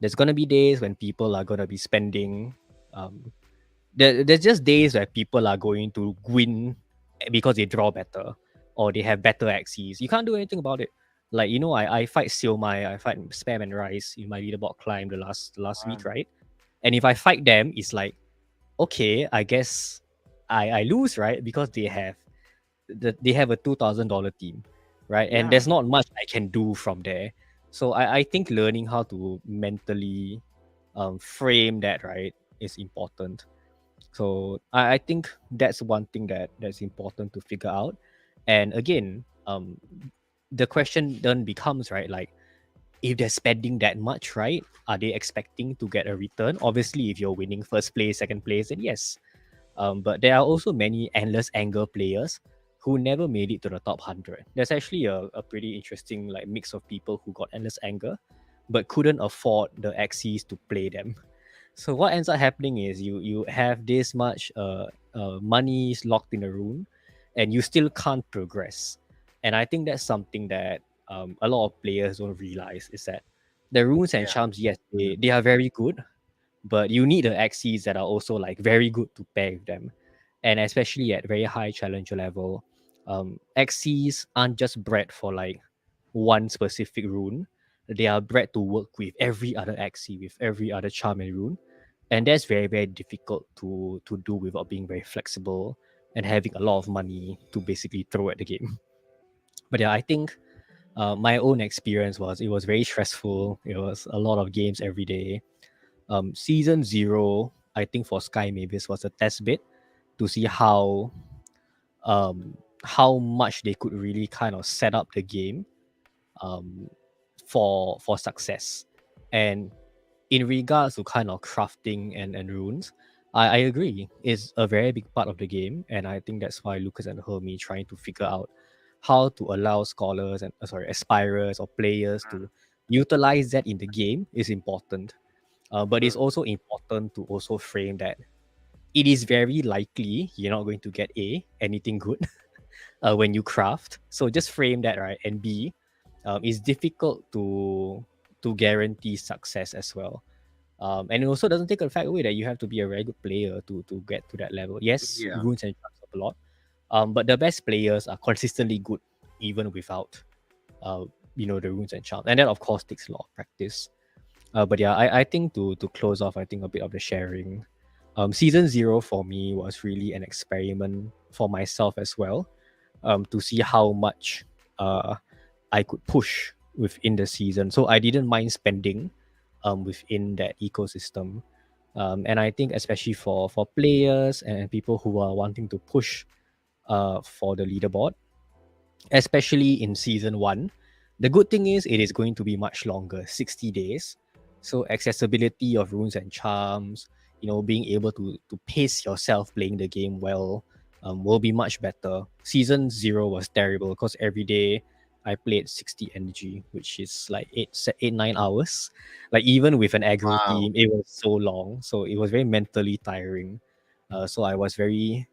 There's gonna be days when people are gonna be spending um, there's just days where people are going to win because they draw better or they have better axes. You can't do anything about it. Like I fight Silmai, I fight Spam and Rice in my leaderboard climb the last week, wow. right? And if I fight them, it's like okay, I guess I lose, right? Because they have a $2,000 team, right? And Yeah. there's not much I can do from there. So I think learning how to mentally frame that, right, is important. So I think that's one thing that's important to figure out. And again, the question then becomes, right, like if they're spending that much, right, are they expecting to get a return? Obviously, if you're winning first place, second place, then yes. But there are also many endless anger players who never made it to the top 100. There's actually a pretty interesting like mix of people who got endless anger but couldn't afford the axes to play them. So what ends up happening is you have this much money locked in a room, and you still can't progress. And I think that's something that a lot of players don't realize is that The runes and Yeah. charms, yes, Mm. they are very good, but you need the XCs that are also like very good to pair with them. And especially at very high challenger level, XCs aren't just bred for like one specific rune. They are bred to work with every other XC, with every other charm and rune. And that's very, very difficult to do without being very flexible and having a lot of money to basically throw at the game. But yeah, I think my own experience was it was very stressful. It was a lot of games every day. Season zero, I think for Sky Mavis was a test bit to see how much they could really kind of set up the game um, for success. And in regards to kind of crafting and runes, I agree. It's a very big part of the game, and I think that's why Lucas and Hermie trying to figure out how to allow scholars and aspirers or players Mm. to utilize that in the game is important. But it's Mm. also important to also frame that it is very likely you're not going to get anything good when you craft. So just frame that right, and B, it's difficult to guarantee success as well. And it also doesn't take the fact away that you have to be a very good player to get to that level. Yes, Yeah. runes and charms up a lot, but the best players are consistently good even without uh, the runes and charms, and that of course takes a lot of practice. But yeah, I think to close off, I think a bit of the sharing. Season zero for me was really an experiment for myself as well, to see how much uh, I could push within the season. So I didn't mind spending within that ecosystem. And I think especially for players and people who are wanting to push for the leaderboard, especially in season one. The good thing is it is going to be much longer, 60 days. So accessibility of runes and charms, being able to pace yourself playing the game well, will be much better. Season zero was terrible because every day I played 60 energy, which is like 9 hours. Like even with an aggro Wow. team, it was so long. So it was very mentally tiring. So I was very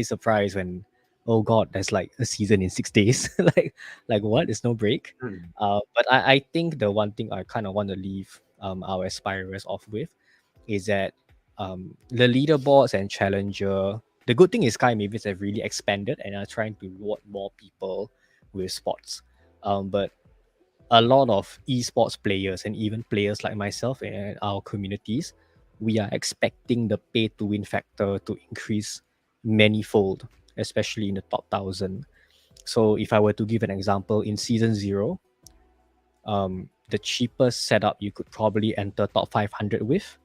surprised when, oh god, there's like a season in 6 days. like what, there's no break. Mm. But I think the one thing I kind of want to leave our aspirers off with is that the leaderboards and challenger, the good thing is Sky Mavis have really expanded and are trying to reward more people with sports. But a lot of esports players and even players like myself and our communities, we are expecting the pay to win factor to increase manifold, especially in the top 1,000. So if I were to give an example, in season zero, the cheapest setup you could probably enter top 500 with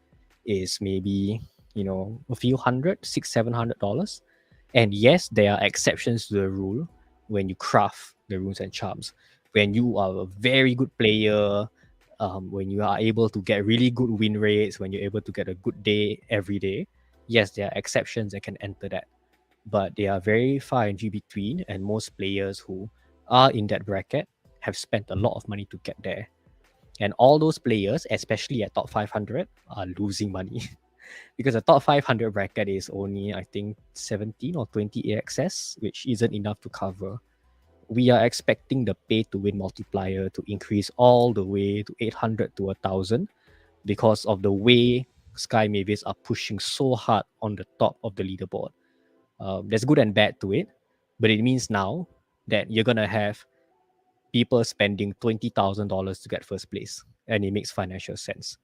is maybe a few hundred, $600-700. And yes, there are exceptions to the rule when you craft the runes and charms. When you are a very good player, when you are able to get really good win rates, when you're able to get a good day every day, yes, there are exceptions that can enter that, but they are very far and few between. And most players who are in that bracket have spent a lot of money to get there. And all those players, especially at top 500, are losing money because the top 500 bracket is only, I think, 17 or 20 AXS, which isn't enough to cover. We are expecting the pay to win multiplier to increase all the way to 800 to 1,000 because of the way Sky Mavis are pushing so hard on the top of the leaderboard. There's good and bad to it, but it means now that you're gonna have people spending $20,000 to get first place, and it makes financial sense.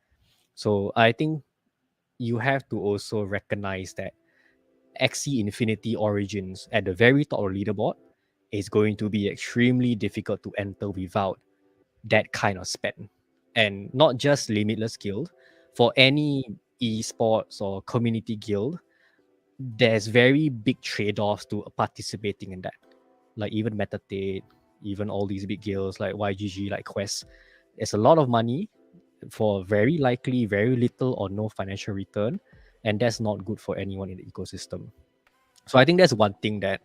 So I think you have to also recognize that XC Infinity Origins at the very top of the leaderboard is going to be extremely difficult to enter without that kind of spend. And not just Limitless Guild, for any esports or community guild, there's very big trade-offs to participating in that. Like even Metatate, even all these big guilds like YGG, like Quest, there's a lot of money for very likely very little or no financial return, and that's not good for anyone in the ecosystem. So I think that's one thing that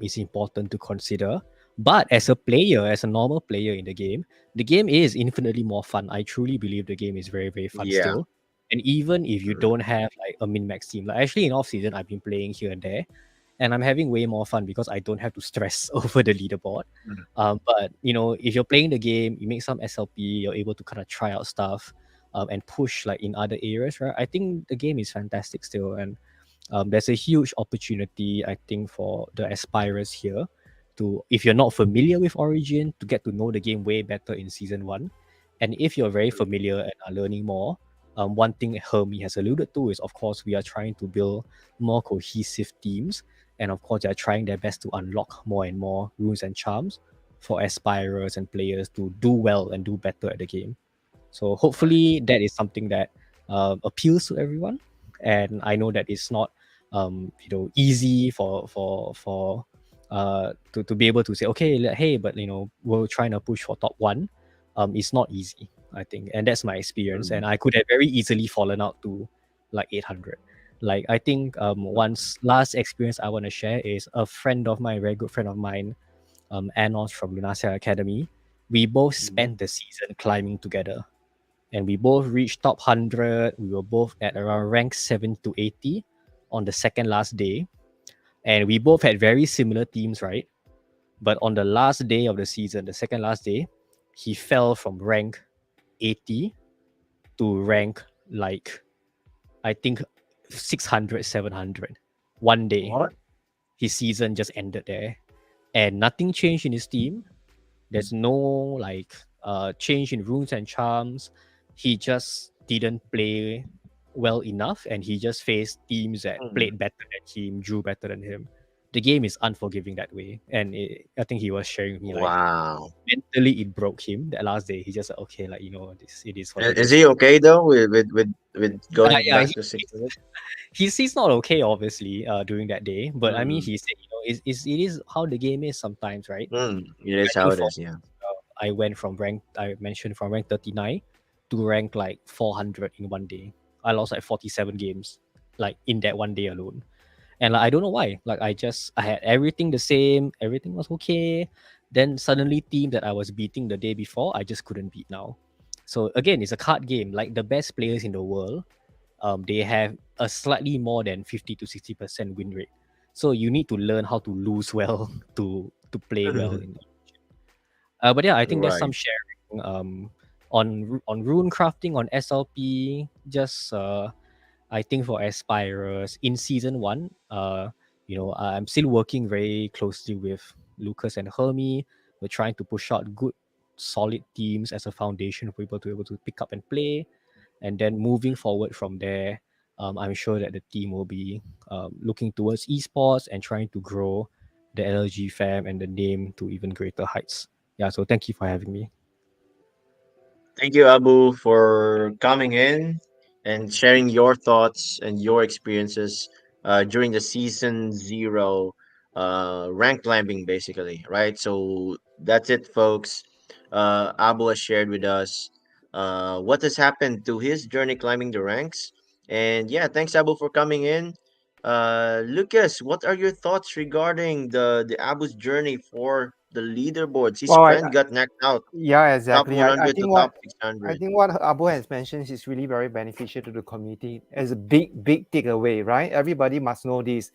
is important to consider. But as a player, as a normal player in the game is infinitely more fun. I truly believe the game is very, very fun Yeah. still. And even if you Mm. don't have like a min max team, like actually in off season, I've been playing here and there, and I'm having way more fun because I don't have to stress over the leaderboard. Mm. But if you're playing the game, you make some SLP, you're able to kind of try out stuff, and push like in other areas, right? I think the game is fantastic still, and there's a huge opportunity, I think, for the aspirers here to, if you're not familiar with Origin, to get to know the game way better in season one. And if you're very familiar and are learning more, one thing Hermie has alluded to is, of course, we are trying to build more cohesive teams. And of course, they're trying their best to unlock more and more runes and charms for aspirers and players to do well and do better at the game. So hopefully that is something that appeals to everyone. And I know that it's not easy to be able to say, okay, hey, but we're trying to push for top one. It's not easy, I think, and that's my experience. Mm. And I could have very easily fallen out to like 800. Like I think once last experience I want to share is a friend of mine, a very good friend of mine, Anos from Lunasia Academy. We both Mhm. spent the season climbing together, and we both reached top 100. We were both at around rank 7 to 80 on the second last day, and we both had very similar teams, right? But on the last day of the season, the second last day, he fell from rank 80 to rank like, I think, 600, 700. One day What? his season just ended there, and nothing changed in his team. There's no like change in runes and charms. He just didn't play well enough, and he just faced teams that Mm. played better than him, drew better than him. The game is unforgiving that way, and I think he was sharing with me like Wow. mentally it broke him that last day. He just said, okay, like this, it is what it Is is. he okay though with going Yeah, back to 600? he's not okay obviously during that day, but I mean Mm. he said it is how the game is sometimes, right? Mm. It I is how think it for is. Yeah. I went from rank, I mentioned, from rank 39 to rank like 400 in one day. I lost like 47 games, like in that one day alone. And like, I don't know why. Like I had everything the same, everything was okay. Then suddenly team that I was beating the day before, I just couldn't beat now. So again, it's a card game. Like the best players in the world, they have a slightly more than 50 to 60% win rate. So you need to learn how to lose well to play well in. But yeah, I think there's some Right. sharing on rune crafting, on SLP. Just I think for aspirers in season one, I'm still working very closely with Lucas and Hermie. We're trying to push out good, solid teams as a foundation for people to be able to pick up and play. And then moving forward from there, I'm sure that the team will be looking towards esports and trying to grow the LG fam and the name to even greater heights. Yeah, so thank you for having me. Thank you, Abu, for coming in and sharing your thoughts and your experiences during the season zero rank climbing, basically, right? So that's it, folks. Abu has shared with us what has happened to his journey climbing the ranks. And yeah, thanks, Abu, for coming in. Lucas, what are your thoughts regarding the Abu's journey for the leaderboards? His Well, friend got knocked out, yeah, top exactly. I 100 to think top I 600. think what Abu has mentioned is really very beneficial to the community as a big takeaway, right? Everybody must know this.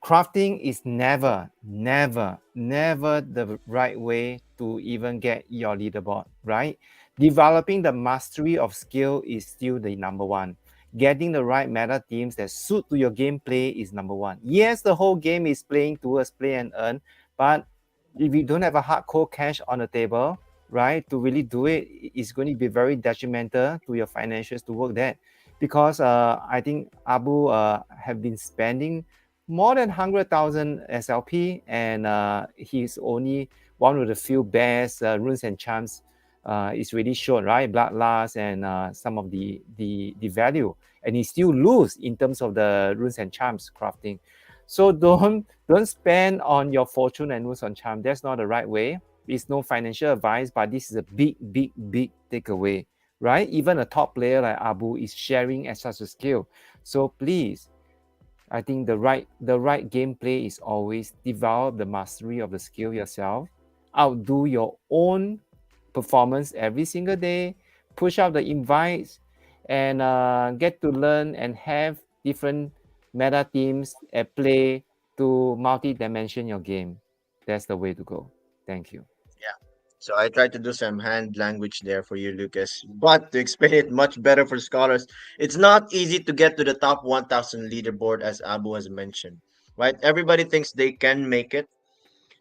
Crafting is never the right way to even get your leaderboard, right? Developing the mastery of skill is still the number one. Getting the right meta teams that suit to your gameplay is number one. Yes, the whole game is playing towards play and earn, but if you don't have a hardcore cash on the table, right, to really do it, it's going to be very detrimental to your financials to work that. Because I think Abu have been spending more than 100,000 SLP, and he's only one of the few best runes and charms is really shown, right? Bloodlust and some of the value, and he still lose in terms of the runes and charms crafting. So don't spend on your fortune and runes on charm. That's not the right way. It's no financial advice, but this is a big takeaway, right? Even a top player like Abu is sharing as such a skill. So please, I think the right gameplay is always develop the mastery of the skill yourself, outdo your own performance every single day, push out the invites, and get to learn and have different meta teams at play to multi-dimension your game. That's the way to go. Thank you. Yeah. So I tried to do some hand language there for you, Lucas. But to explain it much better for scholars, it's not easy to get to the top 1,000 leaderboard, as Abu has mentioned. Right? Everybody thinks they can make it,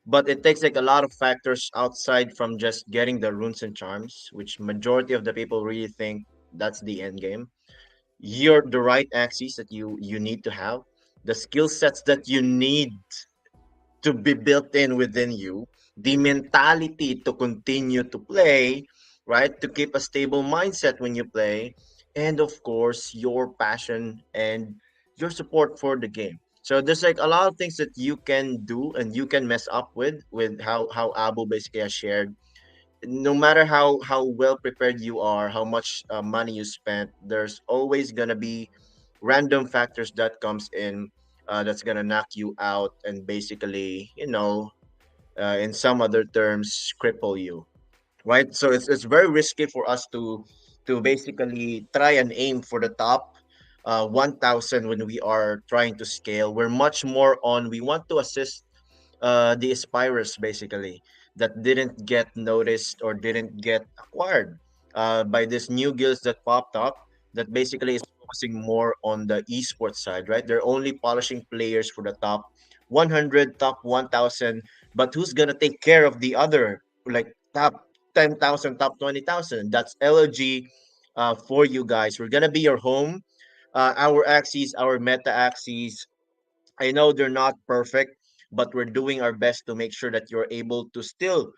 but it takes like a lot of factors outside from just getting the runes and charms, which majority of the people really think that's the end game. You're the right axes that you need to have, the skill sets that you need to be built in within you, the mentality to continue to play, right? To keep a stable mindset when you play, and of course, your passion and your support for the game. So there's like a lot of things that you can do and you can mess up with how Abu basically has shared. No matter how well prepared you are, how much money you spent, there's always gonna be random factors that comes in, that's gonna knock you out and basically, in some other terms, cripple you, right? So it's very risky for us to basically try and aim for the top 1,000 when we are trying to scale. We're much more on we want to assist the aspirers basically that didn't get noticed or didn't get acquired by this new guilds that popped up that basically is focusing more on the esports side, right? They're only polishing players for the top 100, top 1,000, but who's gonna take care of the other like top 10,000, top 20,000? That's LG for you guys. We're gonna be your home, our axes, our meta axes. I know they're not perfect, but we're doing our best to make sure that you're able to still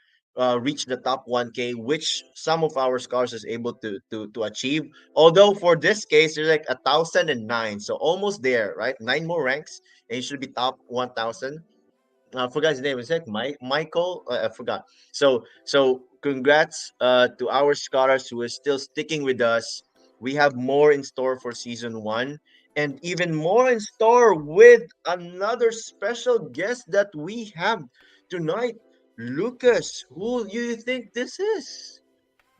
reach the top 1K, which some of our scholars is able to achieve. Although for this case, there's like 1,009, so almost there, right? Nine more ranks, and you should be top 1,000. I forgot his name. Is it Michael? I forgot. So congrats to our scholars who is still sticking with us. We have more in store for season one, and even more in store with another special guest that we have tonight. Lucas, who do you think this is?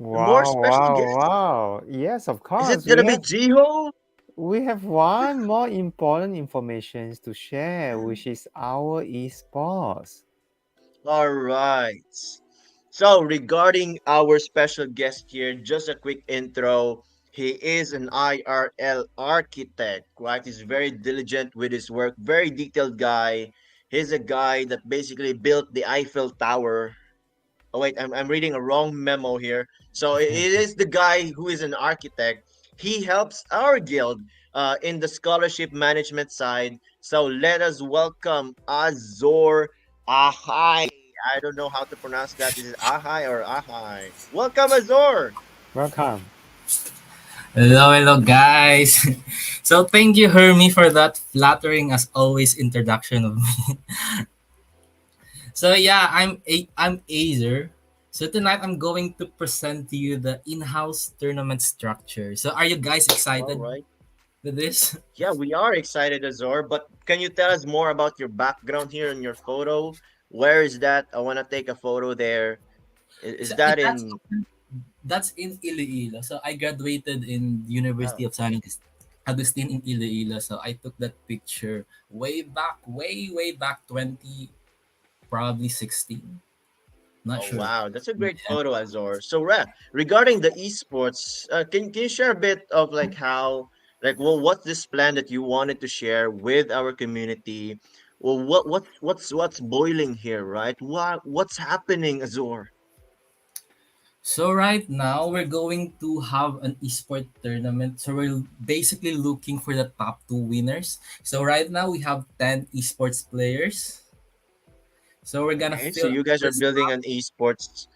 A more Wow, special wow, guest? wow. Yes, of Is it course. gonna be Jiho? We have one more important information to share, which is our esports. All right. So, regarding our special guest here, just a quick intro. He is an IRL architect, right? He's very diligent with his work, very detailed guy. He's a guy that basically built the Eiffel Tower. Oh wait, I'm reading a wrong memo here. So it is the guy who is an architect. He helps our guild in the scholarship management side. So let us welcome Azor Ahai. I don't know how to pronounce that. Is it Ahai or Ahai? Welcome, Azor. Welcome. Hello, hello, guys. So thank you, Hermie, for that flattering as always introduction of me. So yeah, I'm Azer. So tonight I'm going to present to you the in-house tournament structure. So are you guys All excited right. with this? Yeah, we are excited, Azor. But can you tell us more about your background here in your photo? Where is that? I want to take a photo there. Is So that that's in? that's in Iloilo. So I graduated in University Wow. of San Agustin in Iloilo. So I took that picture way back 20, probably 16. Not Oh sure. wow, that's a great Yeah. photo, Azor. So, regarding the esports, can you share a bit of like how, like, well, what's this plan that you wanted to share with our community? Well, what's boiling here, right? What's happening, Azor? So right now we're going to have an esport tournament. So we're basically looking for the top two winners. So right now we have 10 esports players. So we're gonna Okay, so fill you guys are first building up. an esports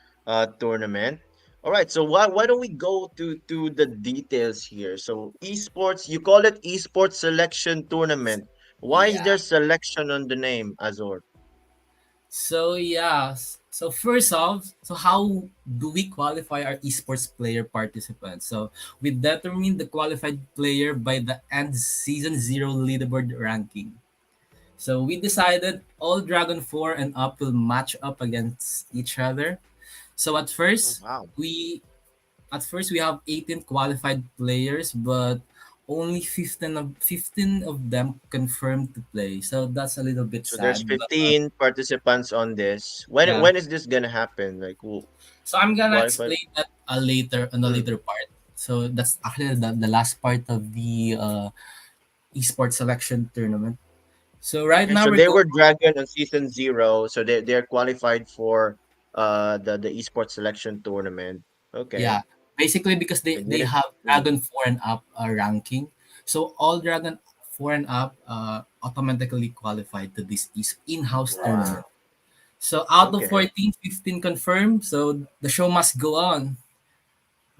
tournament. All right, so why don't we go to the details here? So esports, you call it esports selection tournament. Why is Yeah. there selection on the name, Azor? So yeah. So first off, so how do we qualify our esports player participants? So we determine the qualified player by the end season zero leaderboard ranking. So we decided all Dragon 4 and up will match up against each other. So Oh, wow. we at first we have 18 qualified players, but only 15 of them confirmed to play. So that's a little bit So there's sad. But 15 participants on this. When yeah, when is this gonna happen? Like who so I'm gonna qualified? explain that later on the Mm. later part. So that's actually the last part of the esports selection tournament. So right Okay, now so we're they going. were Dragon on season 0, so they're qualified for the esports selection tournament. Okay. Yeah, basically because I they didn't. have Mm. Dragon 4 and up ranking. So all Dragon 4 and up automatically qualified to this is in-house tournament. Wow. So out of Okay. 14, 15 confirmed. So the show must go on.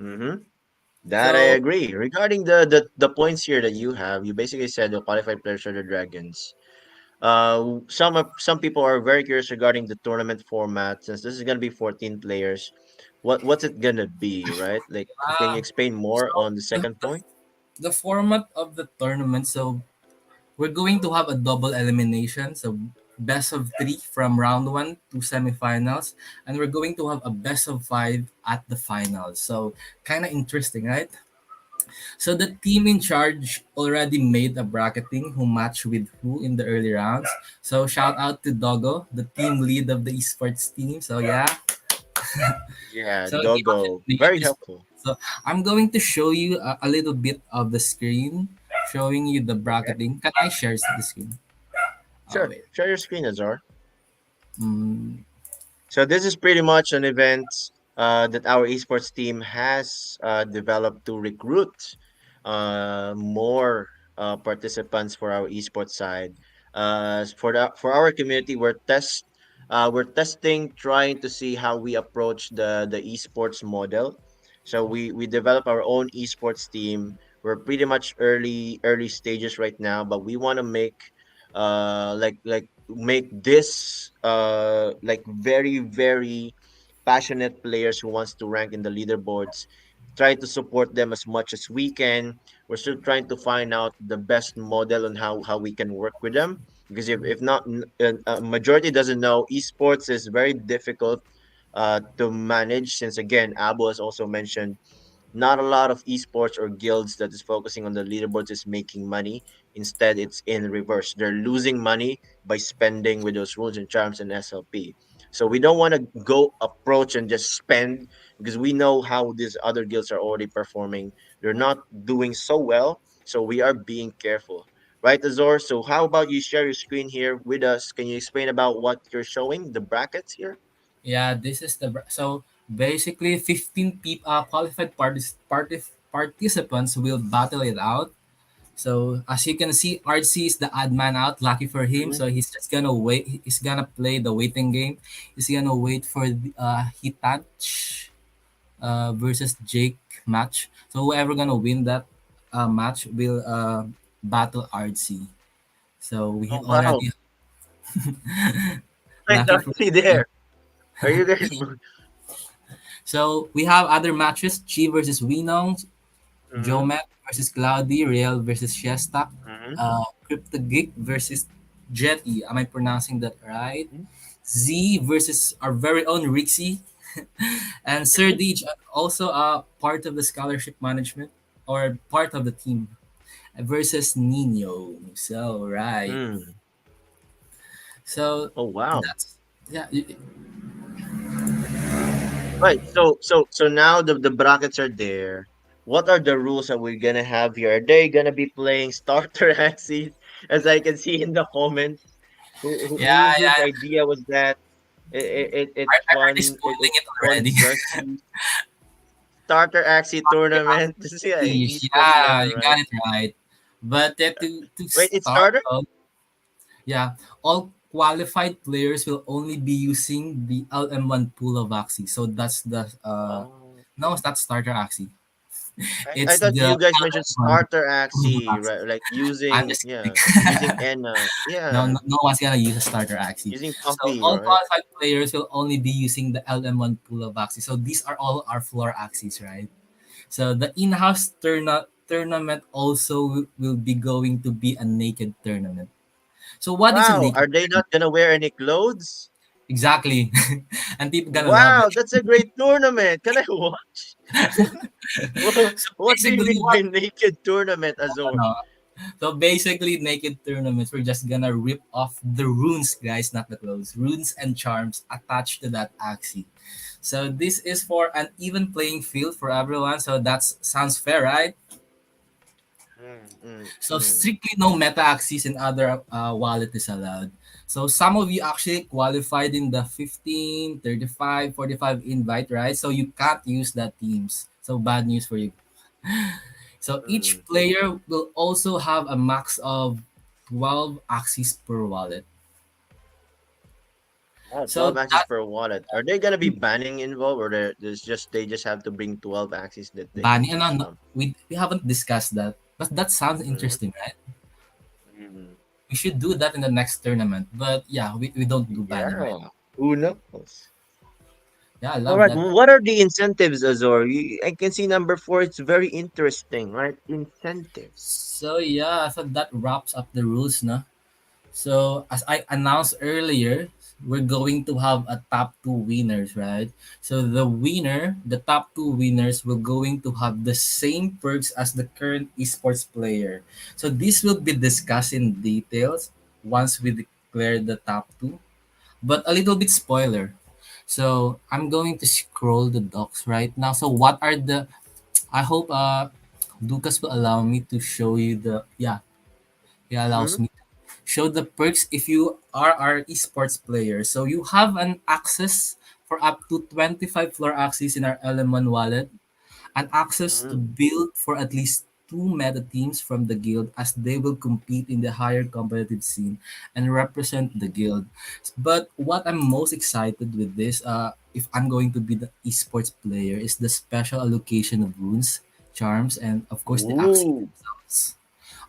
Mm-hmm. That I So agree. Regarding the points here that you have, you basically said the qualified players are the Dragons. Some people are very curious regarding the tournament format since this is gonna be 14 players. What's it gonna be, right? Like, can you explain more so on the the, second the, point? the format of the tournament. So we're going to have a double elimination. So best of three from round one to semifinals, and we're going to have a best of five at the finals. So kind of interesting, right? So the team in charge already made a bracketing who match with who in the early rounds. So shout out to Dogo, the team lead of the esports team. So yeah, Yeah, so he actually Doggo. named Very this. helpful. So I'm going to show you a little bit of the screen, showing you the Okay. bracketing. Can I share the screen? Oh Sure. wait. Share your screen, Azar. Mm, So this is pretty much an event that our esports team has developed to recruit more participants for our esports side. For our community, we're testing, trying to see how we approach the esports model. So we develop our own esports team. We're pretty much early stages right now, but we want to make this like very passionate players who wants to rank in the leaderboards, try to support them as much as we can. We're still trying to find out the best model on how we can work with them, because if not, a majority doesn't know esports is very difficult to manage, since again Abo has also mentioned not a lot of esports or guilds that is focusing on the leaderboards is making money. Instead, it's in reverse. They're losing money by spending with those rules and charms and SLP. So we don't want to go approach and just spend, because we know how these other guilds are already performing. They're not doing so well. So we are being careful. Right, Azor? So how about you share your screen here with us? Can you explain about what you're showing, the brackets here? yeah, this is so basically 15 people qualified participants will battle it out. So as you can see, RC is the odd man out. Lucky for him, Mhm. so he's just gonna wait. He's gonna play the waiting game. He's gonna wait for the Hitach versus Jake match. So whoever gonna win that match will battle RC. So we Oh, wow. already Wait, lucky for RC him. there. Are you guys? So we have other matches: Chi versus Winong, Mhm, Jomet versus Cloudy, Real versus Shestak, mhm, Crypto Geek versus Jetty. Am I pronouncing that right? mhm, Z versus our very own Rixie, and Sir okay. Deej, also part of the scholarship management or part of the team versus Nino. So right. Mm. So Oh, wow. that's yeah. Right. So now the brackets are there. What are the rules that we're gonna have here? Are they gonna be playing starter axes, as I can see in the comments? Yeah, Whose yeah. idea was that? I, It's I already fun. spoiling it It's fun already. versus starter axis tournament. This is yeah, esports Yeah, level, you right? got it right. But to Wait, it's start starter? off, yeah, all qualified players will only be using the LM1 pool of Axie. So that's the Oh. no, it's not starter Axie. I It's thought the you guys mentioned LM1 starter pool of axis, Axie. right? Like I'm using, just kidding. yeah, using No, yeah, no, no one's gonna use a starter Axie. using So puffy, all right? qualified players will only be using the LM1 pool of Axie. So these are all our floor Axies, right? So the in-house tournament also will be going to be a naked tournament. So what is a Wow, naked are they not tournament? gonna wear any clothes? Exactly. And people gonna love Wow, it. that's a great tournament. Can I watch? So What do you basically, mean by naked tournament, Azor? ano, so basically, naked tournaments, we're just gonna rip off the runes, guys, not the clothes. Runes and charms attached to that axie. So this is for an even playing field for everyone. So that sounds fair, right? Mm, mm, So mm. strictly no meta axis and other wallet is allowed. So some of you actually qualified in the 15, 35, 45 invite, right? So you can't use that teams. So bad news for you. So each Mm. player will also have a max of 12 axes per wallet. Oh, So 12 axes that per wallet. Are they gonna be banning involved, or there's just they just have to bring 12 axes that they can Bani, choose ano, from? we haven't discussed that. But that sounds Mm, interesting, right? mm. We should do that in the next tournament. But yeah, we don't do banning right Yeah. now. Who knows? Yeah, I All love right. that. What are the incentives, Azor? I can see number four. It's very interesting, right? Incentives. So yeah, so that wraps up the rules, no? So as I announced earlier, we're going to have a top two winners, right? So the top two winners, will going to have the same perks as the current esports player. So this will be discussed in details once we declare the top two. But a little bit spoiler. So I'm going to scroll the docs right now. So what are the? I hope Lucas will allow me to show you the. Yeah, he allows Mm-hmm. me show the perks if you are our esports player. So you have an access for up to 25 floor access in our Element wallet, and access to Mm. build for at least two meta teams from the guild as they will compete in the higher competitive scene and represent the guild. But what I'm most excited with this, if I'm going to be the esports player, is the special allocation of runes, charms, and of course the access Ooh. themselves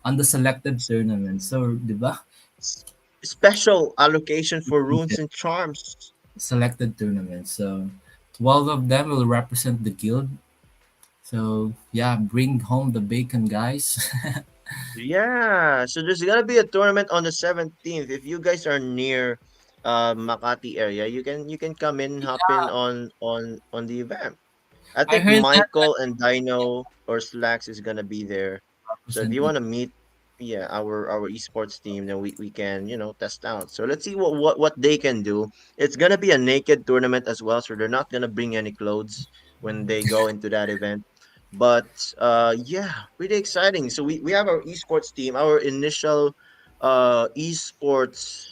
on the selected tournament. So, di ba? S- Special allocation for runes and charms. Selected tournament. So 12 of them will represent the guild. So yeah, bring home the bacon, guys. Yeah, so there's gonna be a tournament on the 17th. If you guys are near Makati area, you can come in, hop in on the event. I I think heard that Michael and Dino or Slacks is gonna be there. So if represent you the want to meet, yeah, our esports team, then we can test out. So let's see what they can do. It's gonna be a naked tournament as well, so they're not gonna bring any clothes when they go into that event. But yeah, pretty exciting. So we have our esports team, our initial esports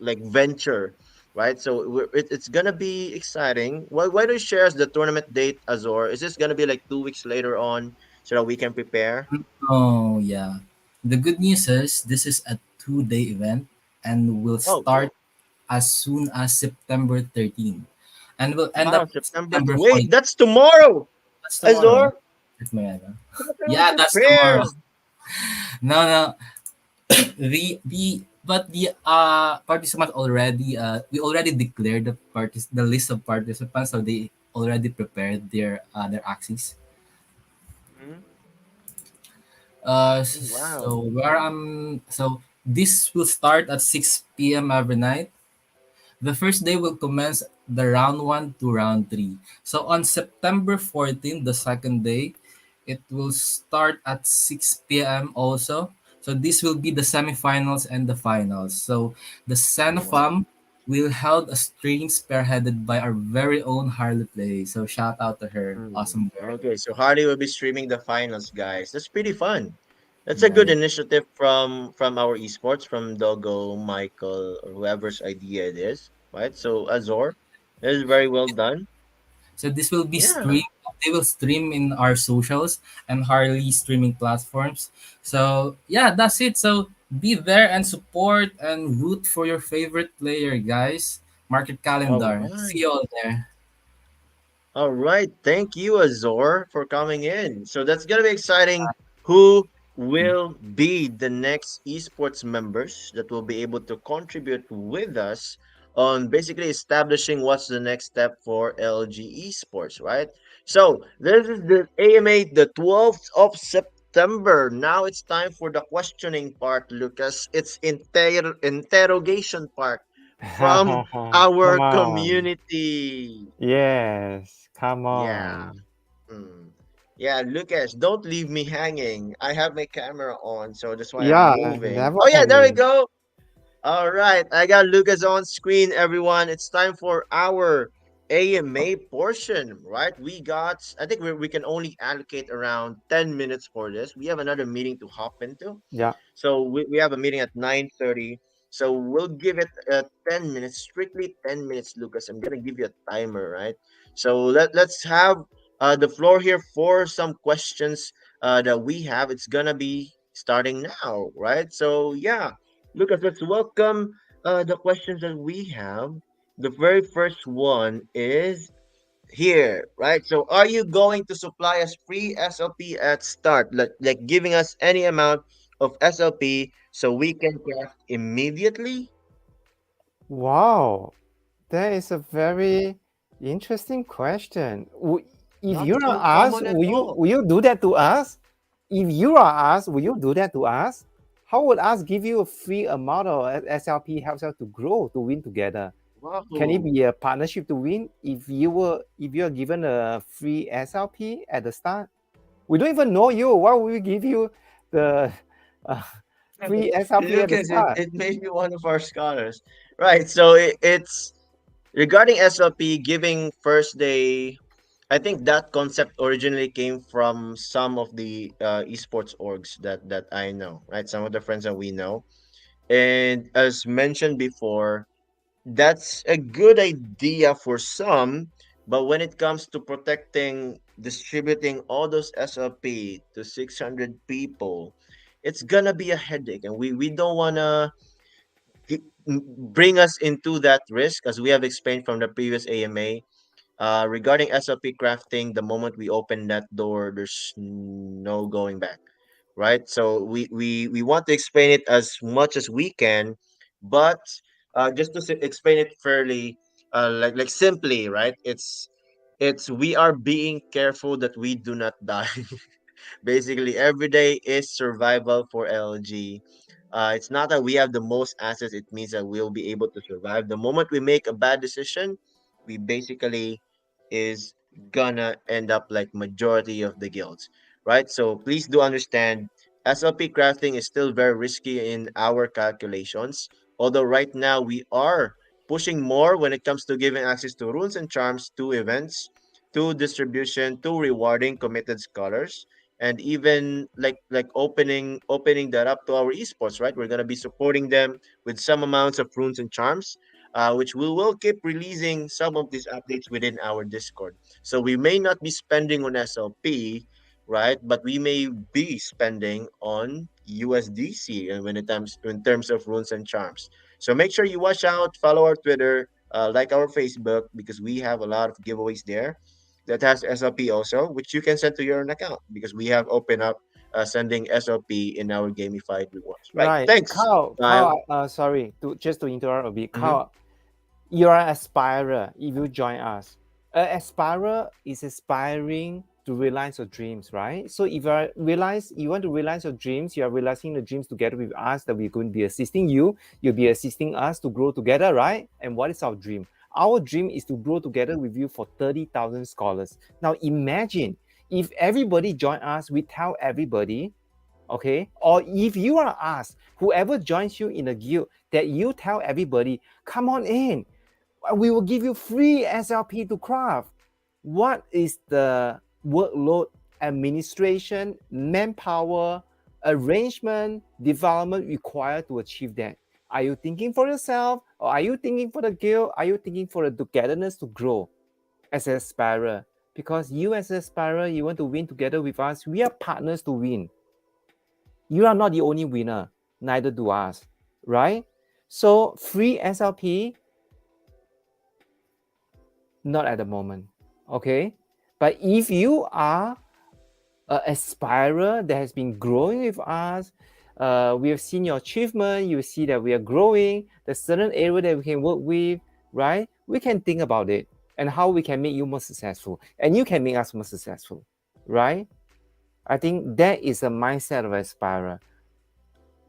like venture, right? So it's gonna be exciting. Why don't you share us the tournament date, Azor? Is this gonna be like 2 weeks later on so that we can prepare? Oh yeah. The good news is this is a 2-day event and will Oh, start cool. as soon as September 13th and will end Wow, up September. September Wait, 14th. that's tomorrow, That's tomorrow. Azor. It's my How can we Yeah, that's tomorrow. prepare? No, no. The but the participants already we already declared the list of participants, so they already prepared their axes. Mhm. Oh, wow. So this will start at 6 p.m. every night. The first day will commence the round 1 to round 3. So on September 14th, the second day, it will start at 6 p.m. also. So this will be the semifinals and the finals. So the Wow. Sanfam will held a stream spearheaded by our very own Harley Play. So shout out to her. Hmm. Awesome girl. Okay, so Hardy will be streaming the finals, guys. That's pretty fun. That's a Yeah, good yeah. initiative from our esports, from Dogo, Michael, or whoever's idea it is, right? So Azor, that is very well done. So this will be Yeah. streamed. They will stream in our socials and Harley streaming platforms. So yeah, that's it. So be there and support and root for your favorite player, guys. Market All calendar. right. See you all there. All right. Thank you, Azor, for coming in. So that's gonna be exciting. Who will be the next esports members that will be able to contribute with us on basically establishing what's the next step for LG Esports, right? So this is the AMA, the 12th of September. Now it's time for the questioning part, Lucas. It's interrogation part. from Come our on. community. Yes, come Yeah. on. Hmm. Yeah, Lucas, don't leave me hanging. I have my camera on, so that's why I'm Yeah, moving. never Oh yeah, there we hanging. go. All right, I got Lucas on screen, everyone. It's time for our AMA portion, right? I think we can only allocate around 10 minutes for this. We have another meeting to hop into. Yeah. So we have a meeting at 9:30. So we'll give it 10 minutes, strictly 10 minutes, Lucas. I'm going to give you a timer, right? So let's have the floor here for some questions that we have. It's going to be starting now, right? So, yeah, Lucas, let's welcome the questions that we have. The very first one is here, right? So, are you going to supply us free SLP at start, like giving us any amount of SLP so we can craft immediately? Wow. That is a very interesting question. If Not you are so asked, common at all. will you do that to us? If you are asked, will you do that to us? How would us give you a free amount of SLP helps us to grow, to win together? Can it Wow. be a partnership to win if you are given a free SLP at the start? We don't even know you. Why would we give you the uh, free SLP at the Lucas, it, start? it made you one of our scholars. Right. So it's regarding SLP giving first day. I think that concept originally came from some of the esports orgs that I know, right? Some of the friends that we know. And as mentioned before, that's a good idea for some, but when it comes to protecting, distributing all those SLP to 600 people, it's gonna be a headache, and we don't wanna bring us into that risk, as we have explained from the previous AMA. Regarding SLP crafting, the moment we open that door, there's no going back, right? So we want to explain it as much as we can, but just to explain it fairly, like simply, right? It's we are being careful that we do not die. Basically, every day is survival for LG. It's not that we have the most assets, it means that we'll be able to survive. The moment we make a bad decision, we basically is gonna end up like majority of the guilds, right? So please do understand SLP crafting is still very risky in our calculations. Although right now we are pushing more when it comes to giving access to runes and charms, to events, to distribution, to rewarding committed scholars, and even like opening that up to our esports, right? We're gonna be supporting them with some amounts of runes and charms, which we will keep releasing some of these updates within our Discord. So we may not be spending on SLP, right? But we may be spending on USDC, and when it comes in terms of runes and charms. So make sure you watch out, follow our Twitter, like our Facebook, because we have a lot of giveaways there that has SLP also, which you can send to your own account, because we have opened up sending SLP in our gamified rewards. Right? Right. Thanks, Kyle. Sorry, to interrupt a bit. Mm-hmm. Carl, you're an aspirer if you join us. An aspirer is aspiring to realize your dreams, right? So if you want to realize your dreams, you are realizing the dreams together with us that we're going to be assisting you. You'll be assisting us to grow together, right? And what is our dream? Our dream is to grow together with you for 30,000 scholars. Now imagine if everybody join us, we tell everybody, okay? Or if you are asked, whoever joins you in a guild, that you tell everybody, come on in, we will give you free SLP to craft. What is the workload, administration, manpower, arrangement, development required to achieve that? Are you thinking for yourself, or are you thinking for the guild? Are you thinking for the togetherness to grow as an aspirer? Because you as an aspirer, you want to win together with us. We are partners to win. You are not the only winner, neither do us, right? So free SLP, not at the moment, okay? But if you are an aspirer that has been growing with us, we have seen your achievement, you see that we are growing, there's certain area that we can work with, right? We can think about it and how we can make you more successful, and you can make us more successful, right? I think that is a mindset of an aspirer.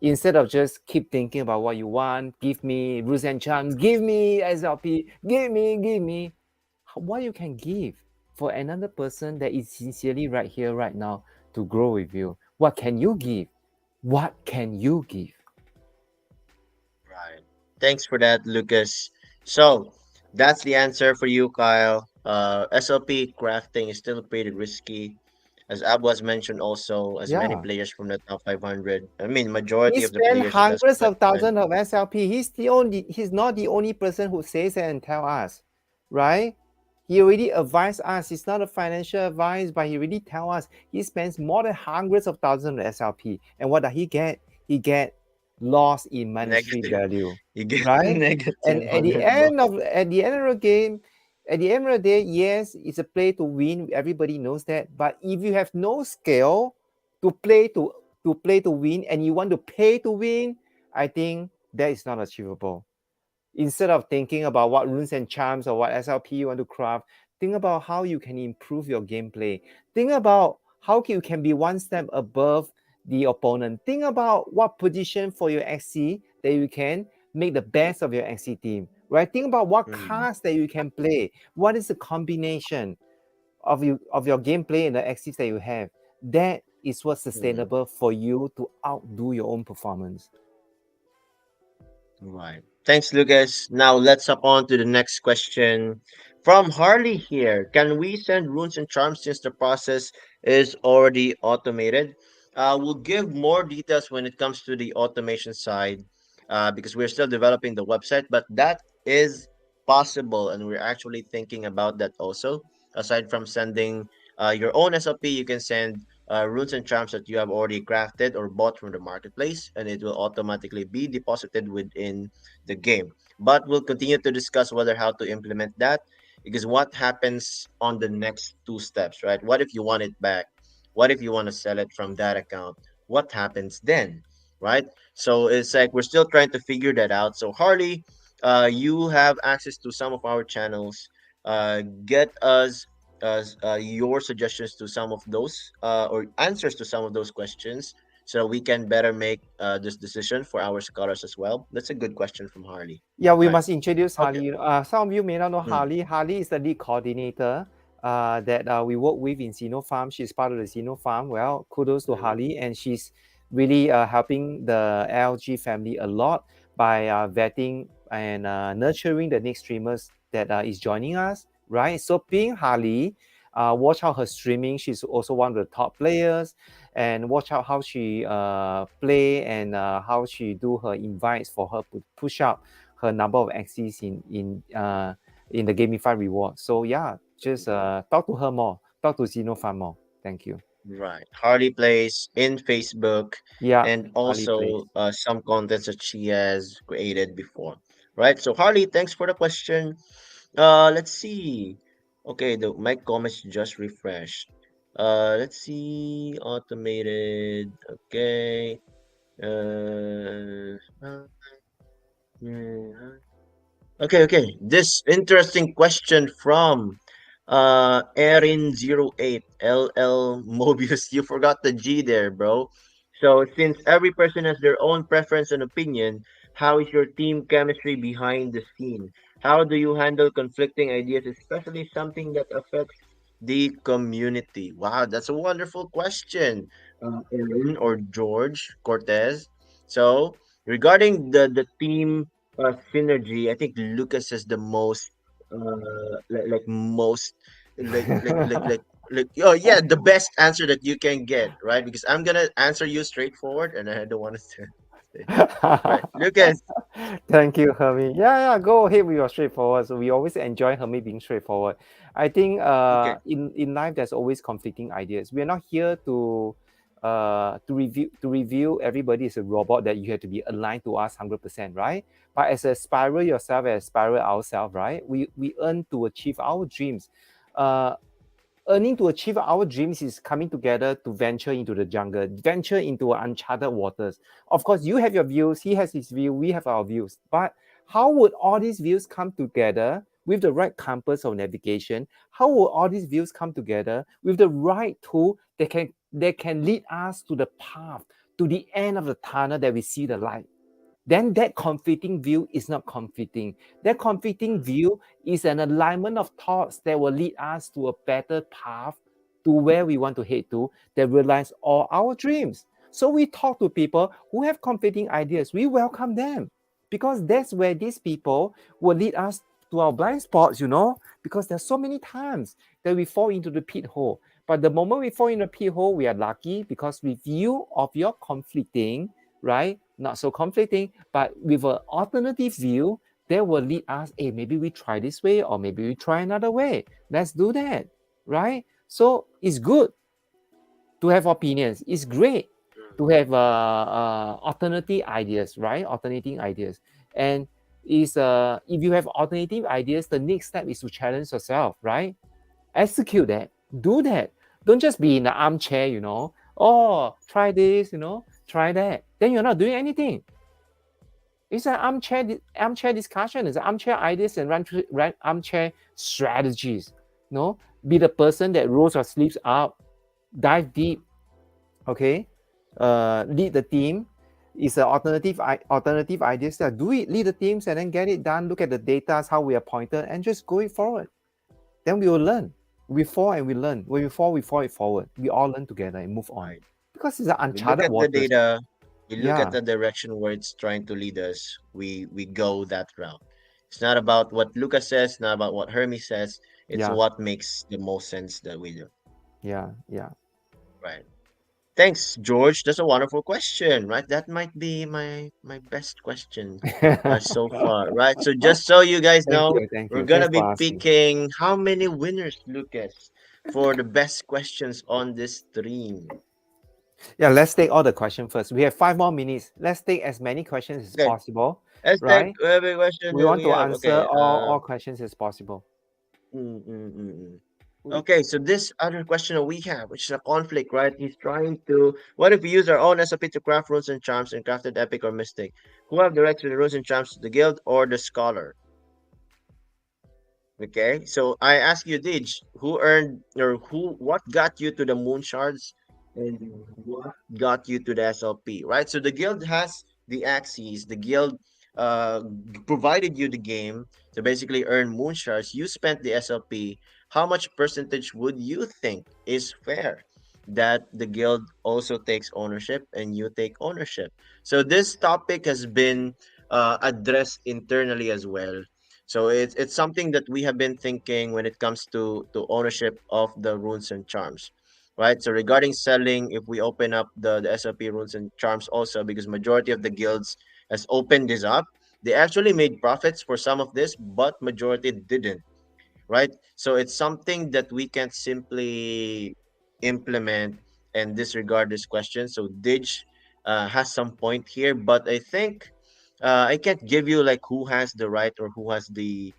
instead of just keep thinking about what you want. Give me rules and charms, give me SLP, give me. What you can give for another person that is sincerely right here, right now to grow with you? What can you give? What can you give? Right. Thanks for that, Lucas. So that's the answer for you, Kyle. SLP crafting is still pretty risky. As Ab was mentioned also, as many Yeah. players from the top 500, I mean, He majority of the spent players that has hundreds of spent. thousands of SLP. He's not the only person who says it and tell us, right? He already advised us. It's not a financial advice, but he really tell us he spends more than hundreds of thousands of SLP. And what does he get? He get lost in monetary Negative. value, You get right? And negative at on the it, bro. end of at the end of the game, at the end of the day, yes, it's a play to win. Everybody knows that. But if you have no skill to play to win and you want to pay to win, I think that is not achievable. Instead of thinking about what runes and charms or what SLP you want to craft, think about how you can improve your gameplay. Think about how you can be one step above the opponent. Think about what position for your XC that you can make the best of your XC team. Right? Think about what Mm, cards that you can play. What is the combination of your gameplay and the axis that you have? That is what's mm. sustainable for you to outdo your own performance. Right. Thanks, Lucas. Now let's hop on to the next question from Harley here. Can we send runes and charms since the process is already automated? We'll give more details when it comes to the automation side because we're still developing the website, but that is possible and we're actually thinking about that also. Aside from sending your own SLP, you can send runes and charms that you have already crafted or bought from the marketplace, and it will automatically be deposited within the game. But we'll continue to discuss whether how to implement that because what happens on the next two steps, right? What if you want it back? What if you want to sell it from that account? What happens then, right? So it's like we're still trying to figure that out. So Harley, you have access to some of our channels. Get us your suggestions to some of those or answers to some of those questions so we can better make this decision for our scholars as well. That's a good question from Harley. Yeah, we Right. must introduce Okay. Harley. Some of you may not know Mm, Harley. Harley is the lead coordinator that we work with in Sino Farm. She's part of the Sino Farm. Well, kudos to mm, Harley, and she's really helping the LG family a lot by vetting and nurturing the next streamers that is joining us. Right. So, being Harley, watch out her streaming. She's also one of the top players, and watch out how she play and how she do her invites for her to push up her number of axes in the gamified reward. So yeah, just talk to her more. Talk to Xenofan more. Thank you. right. Harley plays in Facebook Yeah, and Harley also plays. some contents that she has created before. Right. So Harley, thanks for the question. Let's see. Okay, my comments just refreshed. Let's see. Automated. Okay. Uh, mm, Okay, okay. This interesting question from Erin08 LL Mobius. You forgot the G there, bro. So since every person has their own preference and opinion, how is your team chemistry behind the scene? How do you handle conflicting ideas, especially something that affects the community? Wow, that's a wonderful question, Erin or George Cortez. So regarding the team synergy. I think Lucas is the most most oh yeah, the best answer that you can get, right? Because I'm gonna answer you straightforward and I don't want to say right. Lucas. Thank you, Hermie. Yeah, yeah, go ahead with your straightforward. So we always enjoy Hermie being straightforward. I think Okay. in life there's always conflicting ideas. We're not here to review everybody is a robot that you have to be aligned to us 100%, right? But as a spiral yourself, as spiral ourselves, right? We earn to achieve our dreams. Uh, Earning to achieve our dreams is coming together to venture into the jungle, venture into uncharted waters. Of course, you have your views, he has his view, we have our views. But how would all these views come together with the right compass of navigation? How will all these views come together with the right tool that can lead us to the path to the end of the tunnel that we see the light. Then that conflicting view is not conflicting. That conflicting view is an alignment of thoughts that will lead us to a better path to where we want to head to, that realize all our dreams. So we talk to people who have conflicting ideas. We welcome them because that's where these people will lead us to our blind spots, because there's so many times that we fall into the pit hole. But the moment we fall in the pit hole, we are lucky because with view of your conflicting, right? Not so conflicting, but with an alternative view, that will lead us, hey, maybe we try this way or maybe we try another way. Let's do that, right? So it's good to have opinions. It's great to have alternative ideas, right? Alternating ideas. And if you have alternative ideas, the next step is to challenge yourself, right? Execute that. Do that. Don't just be in the armchair, Oh, try this, try that. Then you're not doing anything. It's an armchair discussion. It's an armchair ideas and armchair strategies. Be the person that rolls your sleeves up, dive deep. Okay, lead the team. It's an alternative ideas that do it. Lead the teams and then get it done. Look at the data, how we are pointed, and just go it forward. Then we will learn. We fall and we learn. When we fall it forward. We all learn together and move on. Right. Because it's an We look uncharted at the waters. data, we look at Yeah, the direction where it's trying to lead us. We go that route. It's not about what Lucas says, not about what Hermes says. It's yeah, what makes the most sense that we do. yeah. Right. Thanks, George. That's a wonderful question, right? That might be my best question so far, right? So just so you guys Thank know, you, thank we're you. gonna Thanks be for asking. picking how many winners, Lucas, for the best questions on this stream. Yeah, let's take all the questions first. We have 5 more minutes. Let's take as many questions as Okay, possible, let's take right? every question We that want we to have. answer Okay. all questions as possible. Mm, mm, mm, mm. We- Okay, so this other question that we have, which is a conflict, right? He's trying to, what if we use our own SOP to craft runes and charms and crafted epic or mystic? Who have the rights to the runes and charms, the guild or the scholar? Okay, so I ask you, Dij, who earned or what got you to the moon shards and what got you to the SLP, right? So the guild has the axes, the guild provided you the game to basically earn moon shards. You spent the SLP. How much percentage would you think is fair that the guild also takes ownership and you take ownership? So this topic has been addressed internally as well, so it's something that we have been thinking when it comes to ownership of the runes and charms, right? So regarding selling, if we open up the SLP runes and charms also, because majority of the guilds has opened this up, they actually made profits for some of this, but majority didn't, right? So it's something that we can't simply implement and disregard this question. So Dij has some point here, but I think I can't give you like who has the right or who has the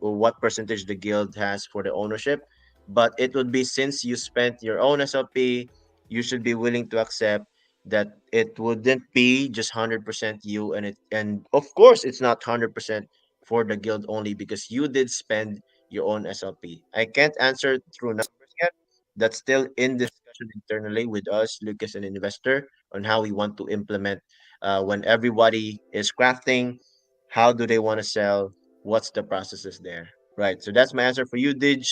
or what percentage the guild has for the ownership, but it would be since you spent your own SLP, you should be willing to accept that it wouldn't be just 100% you, and of course it's not 100% for the guild only because you did spend your own SLP. I can't answer through numbers yet. That's still in discussion internally with us, Lucas, and investor, on how we want to implement when everybody is crafting. How do they want to sell? What's the processes there? Right. So that's my answer for you, Dij.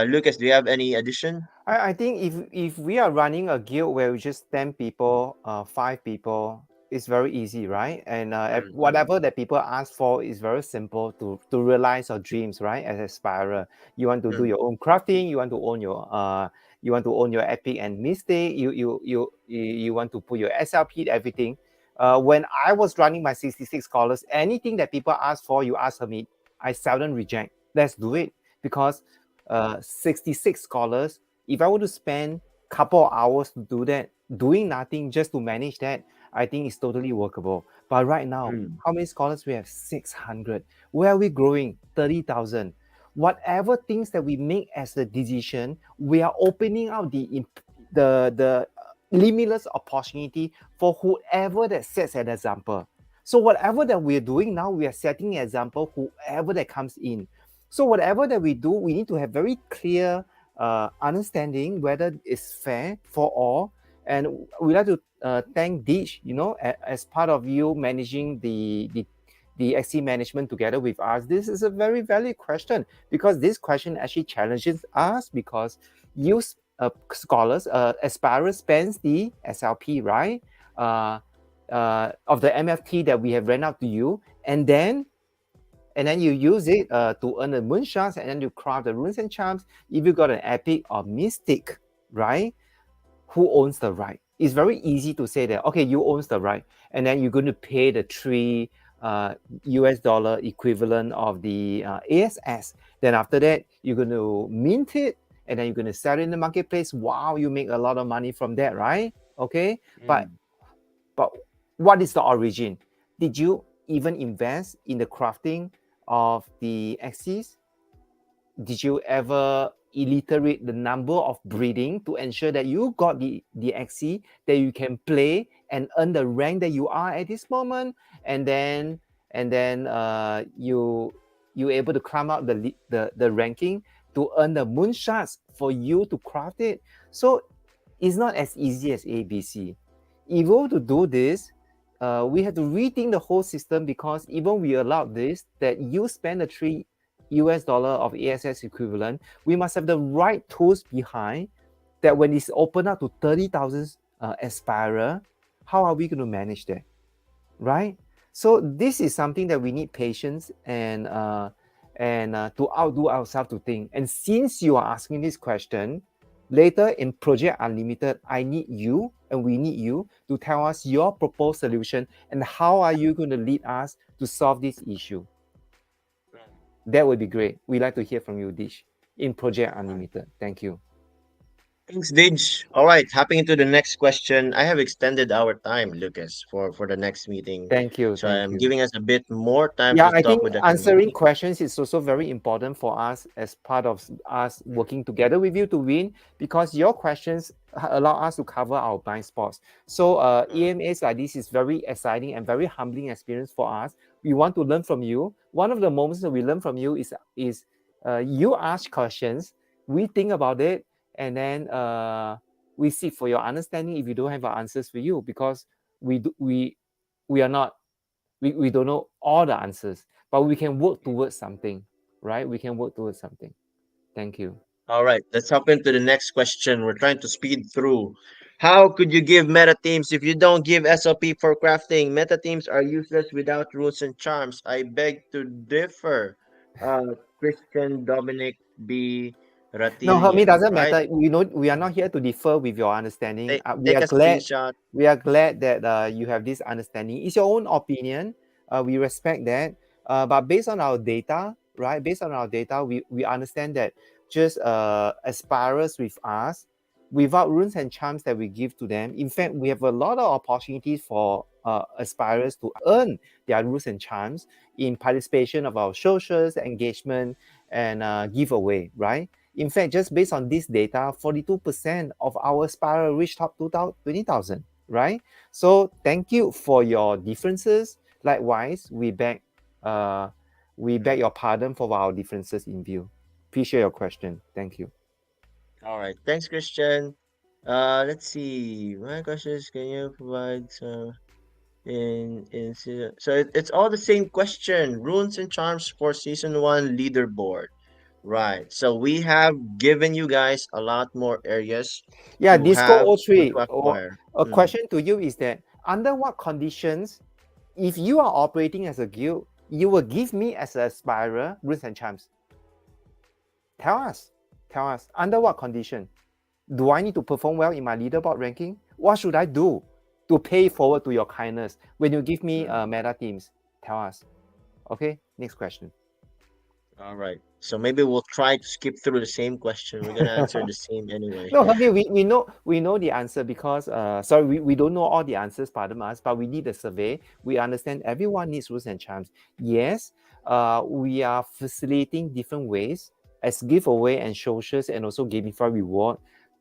Lucas, do you have any addition? I think if we are running a guild where we just 10 people, 5 people, it's very easy, right? And Mm-hmm. whatever that people ask for is very simple to realize your dreams, right? As aspirer, you want to do your own crafting, you want to own your epic and mystic, you want to put your SLP, everything. When I was running my 66 scholars, anything that people ask for, you ask me, I seldom reject. Let's do it because 66 scholars, if I were to spend couple of hours to do that, doing nothing just to manage that, I think it's totally workable. But right now, Mm. how many scholars we have? 600. Where are we growing? 30,000. Whatever things that we make as a decision, we are opening out the limitless opportunity for whoever that sets an example. So whatever that we're doing now, we are setting an example, whoever that comes in. So whatever that we do, we need to have very clear understanding whether it's fair for all. And we like to thank Dish, as part of you managing the XC management together with us. This is a very valid question because this question actually challenges us because you scholars, aspirers spends the SLP, right? Of the MFT that we have ran out to you, and then you use it to earn the moonshots, and then you craft the runes and charms. If you got an epic or mystic, right? Who owns the right? It's very easy to say that, okay, you owns the right, and then you're going to pay the three US dollar equivalent of the ASS. Then after that, you're going to mint it, and then you're going to sell it in the marketplace. Wow, you make a lot of money from that, right? Okay, but what is the origin? Did you even invest in the crafting of the axes? Did you ever iterate the number of breeding to ensure that you got the XC that you can play and earn the rank that you are at this moment, and then you able to climb up the ranking to earn the moonshots for you to craft it. So it's not as easy as ABC. If we were to do this, we have to rethink the whole system, because even we allowed this, that you spend the $3 of ASS equivalent, we must have the right tools behind that when it's open up to 30,000 aspirer, how are we going to manage that, right? So this is something that we need patience and to outdo ourselves to think. And since you are asking this question, later in Project Unlimited, I need you and we need you to tell us your proposed solution and how are you going to lead us to solve this issue. That would be great. We'd like to hear from you, Dish, in Project Unlimited. Thank you. Thanks, Dij. All right, hopping into the next question. I have extended our time, Lucas, for the next meeting. Thank you. So Thank I'm you. giving us a bit more time Yeah, to I talk think with the answering community. questions is also very important for us as part of us working together with you to win, because your questions allow us to cover our blind spots. So EMAs like this is very exciting and very humbling experience for us. We want to learn from you. One of the moments that we learn from you is you ask questions, we think about it, and then we seek for your understanding if you don't have answers for you, because we are not we don't know all the answers, but we can work towards something, right? We can work towards something. Thank you. All right, let's hop into the next question. We're trying to speed through. How could you give meta teams if you don't give SOP for crafting? Meta teams are useless without rules and charms. I beg to differ. Christian Dominic B. No, Hermit, Ratilian, doesn't right? matter. We know we are not here to differ with your understanding. We Take are a glad. screenshot. We are glad that you have this understanding. It's your own opinion. We respect that. But based on our data, right? Based on our data, we understand that just aspirers with us, without runes and charms that we give to them. In fact, we have a lot of opportunities for aspirers to earn their runes and charms in participation of our socials, engagement, and giveaway, right? In fact, just based on this data, 42% of our aspirers reached top 20,000, right? So thank you for your differences. Likewise, we beg your pardon for our differences in view. Appreciate your question. Thank you. All right, thanks, Christian. Let's see. My question is, can you provide some so it's all the same question. Runes and charms for season one leaderboard. Right. So we have given you guys a lot more areas Yeah, to Disco have or O3, to or acquire. a question to you is that under what conditions, if you are operating as a guild, you will give me as an aspirer runes and charms? Tell us. Tell us. Under what condition? Do I need to perform well in my leaderboard ranking? What should I do to pay forward to your kindness when you give me meta teams? Tell us. Okay, next question. All right. So maybe we'll try to skip through the same question. We're gonna answer the same anyway. No, Hermie, we know the answer because sorry, we don't know all the answers, pardon us, but we need a survey. We understand everyone needs rules and charms. Yes, we are facilitating different ways as giveaway and socials and also gamify reward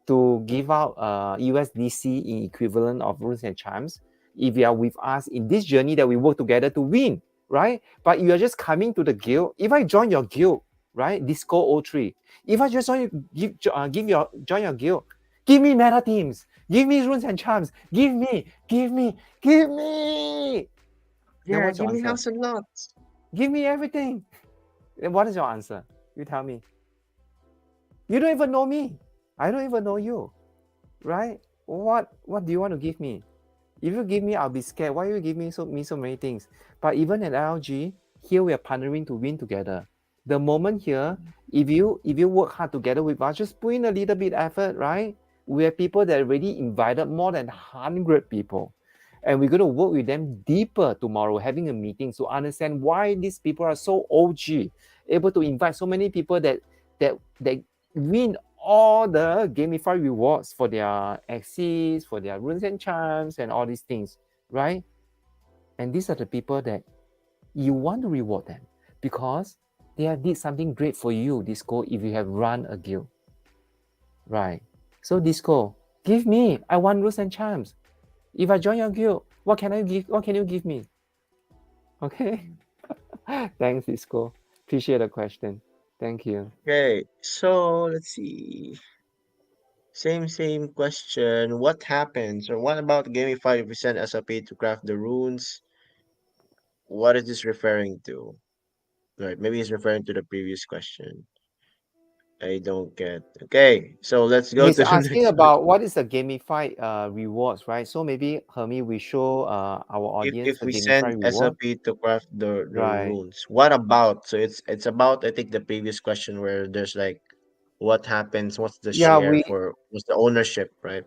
to give out USDC in equivalent of rules and charms if you are with us in this journey that we work together to win, right? But you are just coming to the guild. If I join your guild, right, Disco O3, if I just join your guild, give me meta teams, Give me runes and charms. Give me, give me, give me. Then Yeah, what's your give me answer? house and lots. Give me everything. Then what is your answer? You tell me. You don't even know me. I don't even know you, right? What do you want to give me? If you give me, I'll be scared. Why you give me so many things? But even at LG, here we are partnering to win together. The moment here, if you work hard together with us, just put in a little bit effort, right? We have people that already invited more than 100 people. And we're going to work with them deeper tomorrow, having a meeting to understand why these people are so OG, able to invite so many people that win all the gamified rewards for their axes, for their runes and charms, and all these things, right? And these are the people that you want to reward them because they have did something great for you, Disco, if you have run a guild, right? So Disco, give me. I want runes and charms. If I join your guild, what can I give? What can you give me? Okay. Thanks, Disco. Appreciate the question. Thank you. Okay, so let's see. Same question. What happens, or what about gamify if we send SLP to craft the runes? What is this referring to? Right, maybe he's referring to the previous question. I don't get. Okay, so let's go He's to the asking next question. about what is the gamified rewards, right? So maybe Hermi, we show our audience If the we send gamified reward, SLP to craft the right? runes, what about? So it's about, I think, the previous question where there's like what happens, what's the Yeah, share we for, what's the ownership, right?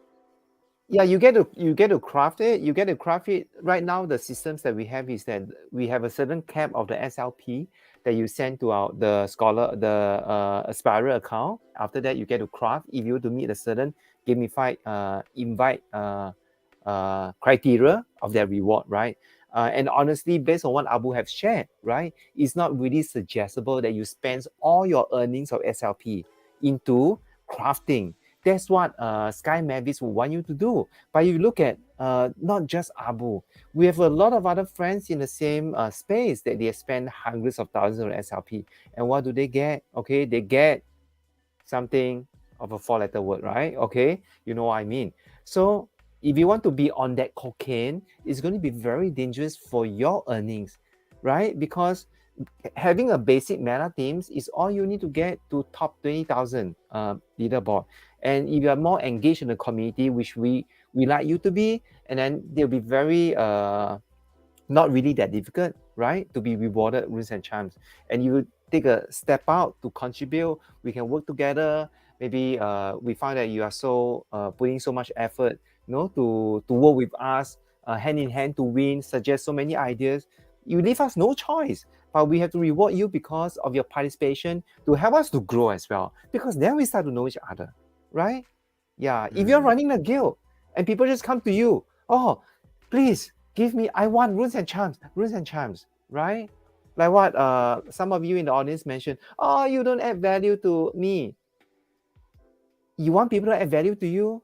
yeah, you get to craft it. You get to craft it. Right now, the systems that we have is that we have a certain cap of the SLP that you send to our the scholar the aspirer account. After that, you get to craft if you to meet a certain gamified invite criteria of their reward, right? And honestly, based on what Abu have shared, right, it's not really suggestible that you spend all your earnings of SLP into crafting. That's what Sky Mavis will want you to do. But you look at not just Abu, we have a lot of other friends in the same space that they spend hundreds of thousands of SLP. And what do they get? Okay, they get something of a four-letter word, right? Okay, you know what I mean. So if you want to be on that cocaine, it's going to be very dangerous for your earnings, right? Because having a basic meta teams is all you need to get to top 20,000 leaderboard. And if you are more engaged in the community, which we like you to be, and then they'll be very not really that difficult, right? To be rewarded runes and charms. And you take a step out to contribute. We can work together. Maybe we find that you are so putting so much effort, to work with us hand in hand to win, suggest so many ideas. You leave us no choice, but we have to reward you because of your participation to help us to grow as well. Because then we start to know each other, right? Yeah. If you're Hmm. running a guild and people just come to you, oh, please give me, I want runes and charms, right? Like what some of you in the audience mentioned, oh, you don't add value to me. You want people to add value to you?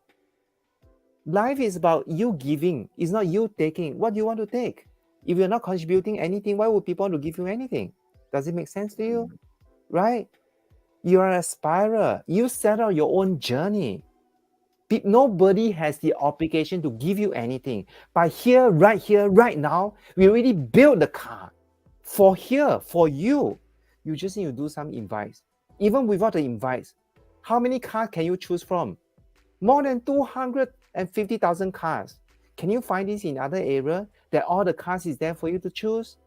Life is about you giving, it's not you taking. What do you want to take? If you're not contributing anything, why would people want to give you anything? Does it make sense to you? Right? You're an aspirer. You set out your own journey. Nobody has the obligation to give you anything. But here, right now, we already built the car for here, for you. You just need to do some invites. Even without the invites, how many cars can you choose from? More than 250,000 cars. Can you find this in other area that all the cars is there for you to choose?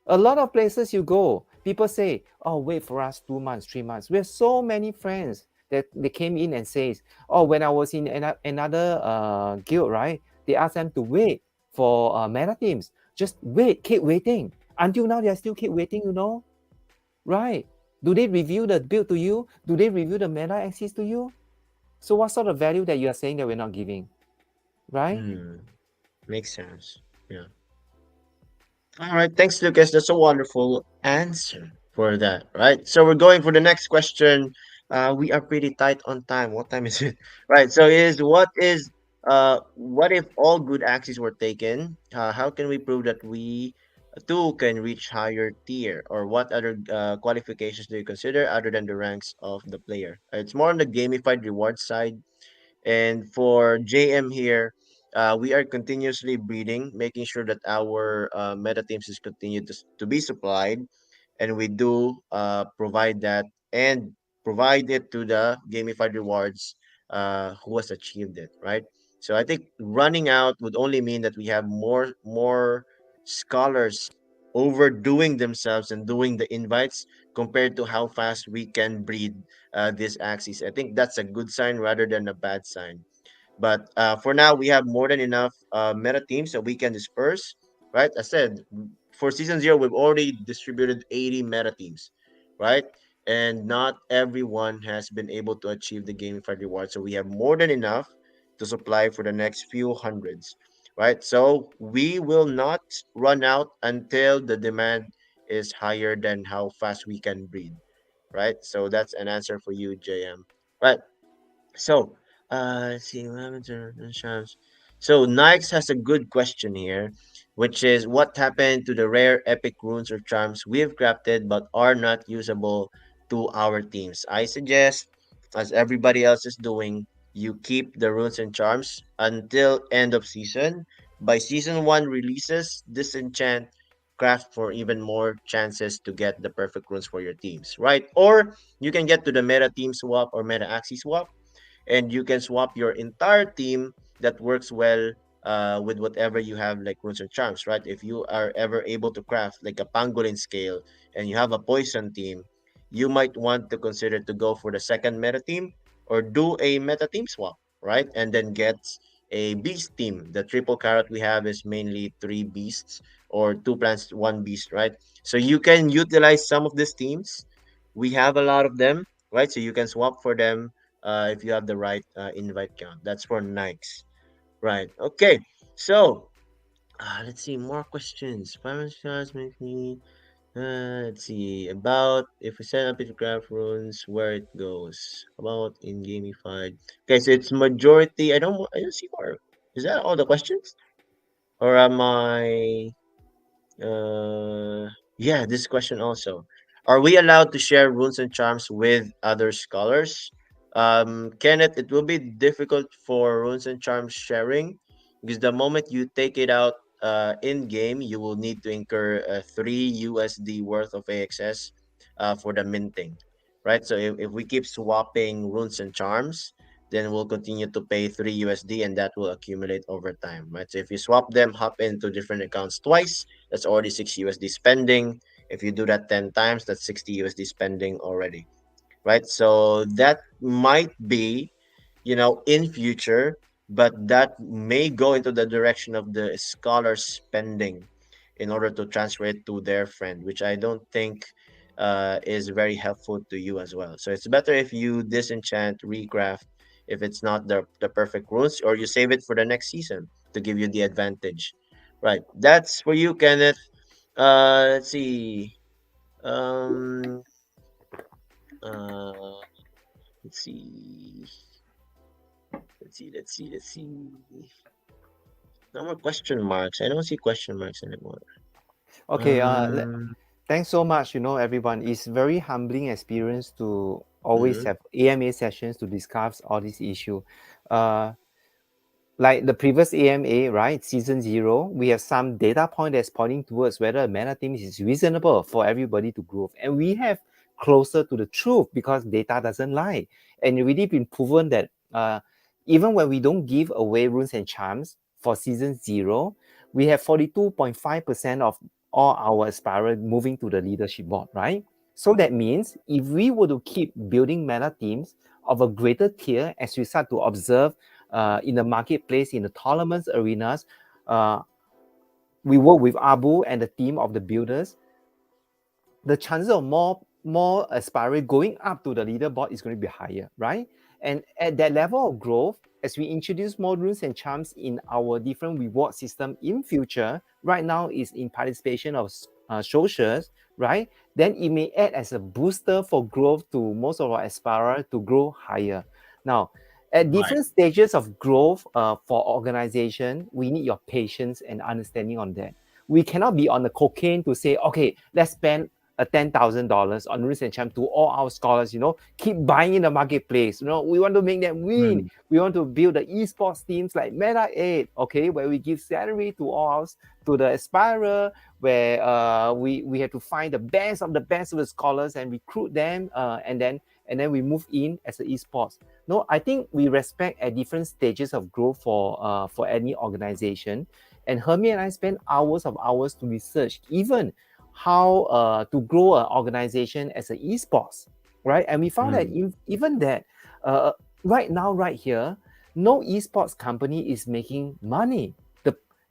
A lot of places you go, people say, oh, wait for us 2 months, 3 months. We have so many friends that they came in and says, oh, when I was in another guild, right? They asked them to wait for meta teams. Just wait, keep waiting. Until now, they still keep waiting. Right? Do they review the build to you? Do they review the meta access to you? So what sort of value that you are saying that we're not giving? Right? Hmm. Makes sense. Yeah. All right. Thanks, Lucas. That's a wonderful answer for that. Right. So we're going for the next question. We are pretty tight on time. What time is it? Right. So what if all good axes were taken? How can we prove that we too can reach higher tier? Or what other qualifications do you consider other than the ranks of the player? It's more on the gamified reward side. And for JM here, we are continuously breeding, making sure that our meta teams is continued to be supplied, and we do provide that and provide it to the gamified rewards who has achieved it, right? So I think running out would only mean that we have more scholars overdoing themselves and doing the invites compared to how fast we can breed this axis. I think that's a good sign rather than a bad sign. But for now, we have more than enough meta teams that we can disperse, right? I said for season zero, we've already distributed 80 meta teams, right? And not everyone has been able to achieve the gamified reward. So we have more than enough to supply for the next few hundreds, right? So we will not run out until the demand is higher than how fast we can breed, right? So that's an answer for you, JM. Right. So, let's see. What happened to the Shams? So, Nikes has a good question here, which is what happened to the rare epic runes or charms we've crafted but are not usable to our teams? I suggest, as everybody else is doing, you keep the runes and charms until end of season. By season one releases, disenchant craft for even more chances to get the perfect runes for your teams, right? Or you can get to the meta team swap or meta axis swap, and you can swap your entire team that works well with whatever you have, like runes or charms, right? If you are ever able to craft like a pangolin scale and you have a poison team, you might want to consider to go for the second meta team or do a meta team swap, right? And then get a beast team. The triple carrot we have is mainly three beasts or two plants, one beast, right? So you can utilize some of these teams. We have a lot of them, right? So you can swap for them if you have the right invite count. That's for Nikes. Right. Okay. So let's see more questions. Five stars make me. Let's see about if we set up it graph runes where it goes. About in gamified. Okay, so it's majority. I don't see more. Is that all the questions, or am I? Uh, yeah, this question also. Are we allowed to share runes and charms with other scholars? Kenneth, it will be difficult for runes and charms sharing because the moment you take it out in game, you will need to incur 3 USD worth of AXS for the minting, right? So if we keep swapping runes and charms, then we'll continue to pay 3 USD and that will accumulate over time, right? So if you swap them, hop into different accounts twice, that's already 6 USD spending. If you do that 10 times, that's 60 USD spending already, right? So that might be, in future, but that may go into the direction of the scholar spending in order to transfer it to their friend, which I don't think is very helpful to you as well. So it's better if you disenchant, recraft, if it's not the perfect rules, or you save it for the next season to give you the advantage. Right. That's for you, Kenneth. Let's see. Um, uh, let's see. Let's see. No more question marks. I don't see question marks anymore. Okay, Um, thanks so much, everyone. It's very humbling experience to always mhm. have AMA sessions to discuss all these issue. Uh, like the previous AMA, right? Season zero, we have some data point that's pointing towards whether a meta team is reasonable for everybody to grow. And we have closer to the truth because data doesn't lie. And it really been proven that even when we don't give away runes and charms for season zero, we have 42.5% of all our aspirants moving to the leadership board, right? So that means if we were to keep building meta teams of a greater tier as we start to observe in the marketplace, in the tournaments arenas. Uh, we work with Abu and the team of the builders. The chances of more aspiring going up to the leaderboard is going to be higher, right? And at that level of growth, as we introduce more rules and charms in our different reward system in future, right now is in participation of socials, right? Then it may add as a booster for growth to most of our aspirers to grow higher. Now, at Right. different stages of growth for organization, we need your patience and understanding on that. We cannot be on the cocaine to say, okay, let's spend a $10,000 on Runes and Champ to all our scholars, keep buying in the marketplace. We want to make them win. Mm. We want to build the esports teams like Meta 8, okay, where we give salary to all to the aspirer, where we have to find the best of the scholars and recruit them, and then we move in as an esports. No, I think we respect at different stages of growth for any organization. And Hermie and I spend hours to research even how to grow an organization as an esports, right? And we found that even that right now, right here, no esports company is making money.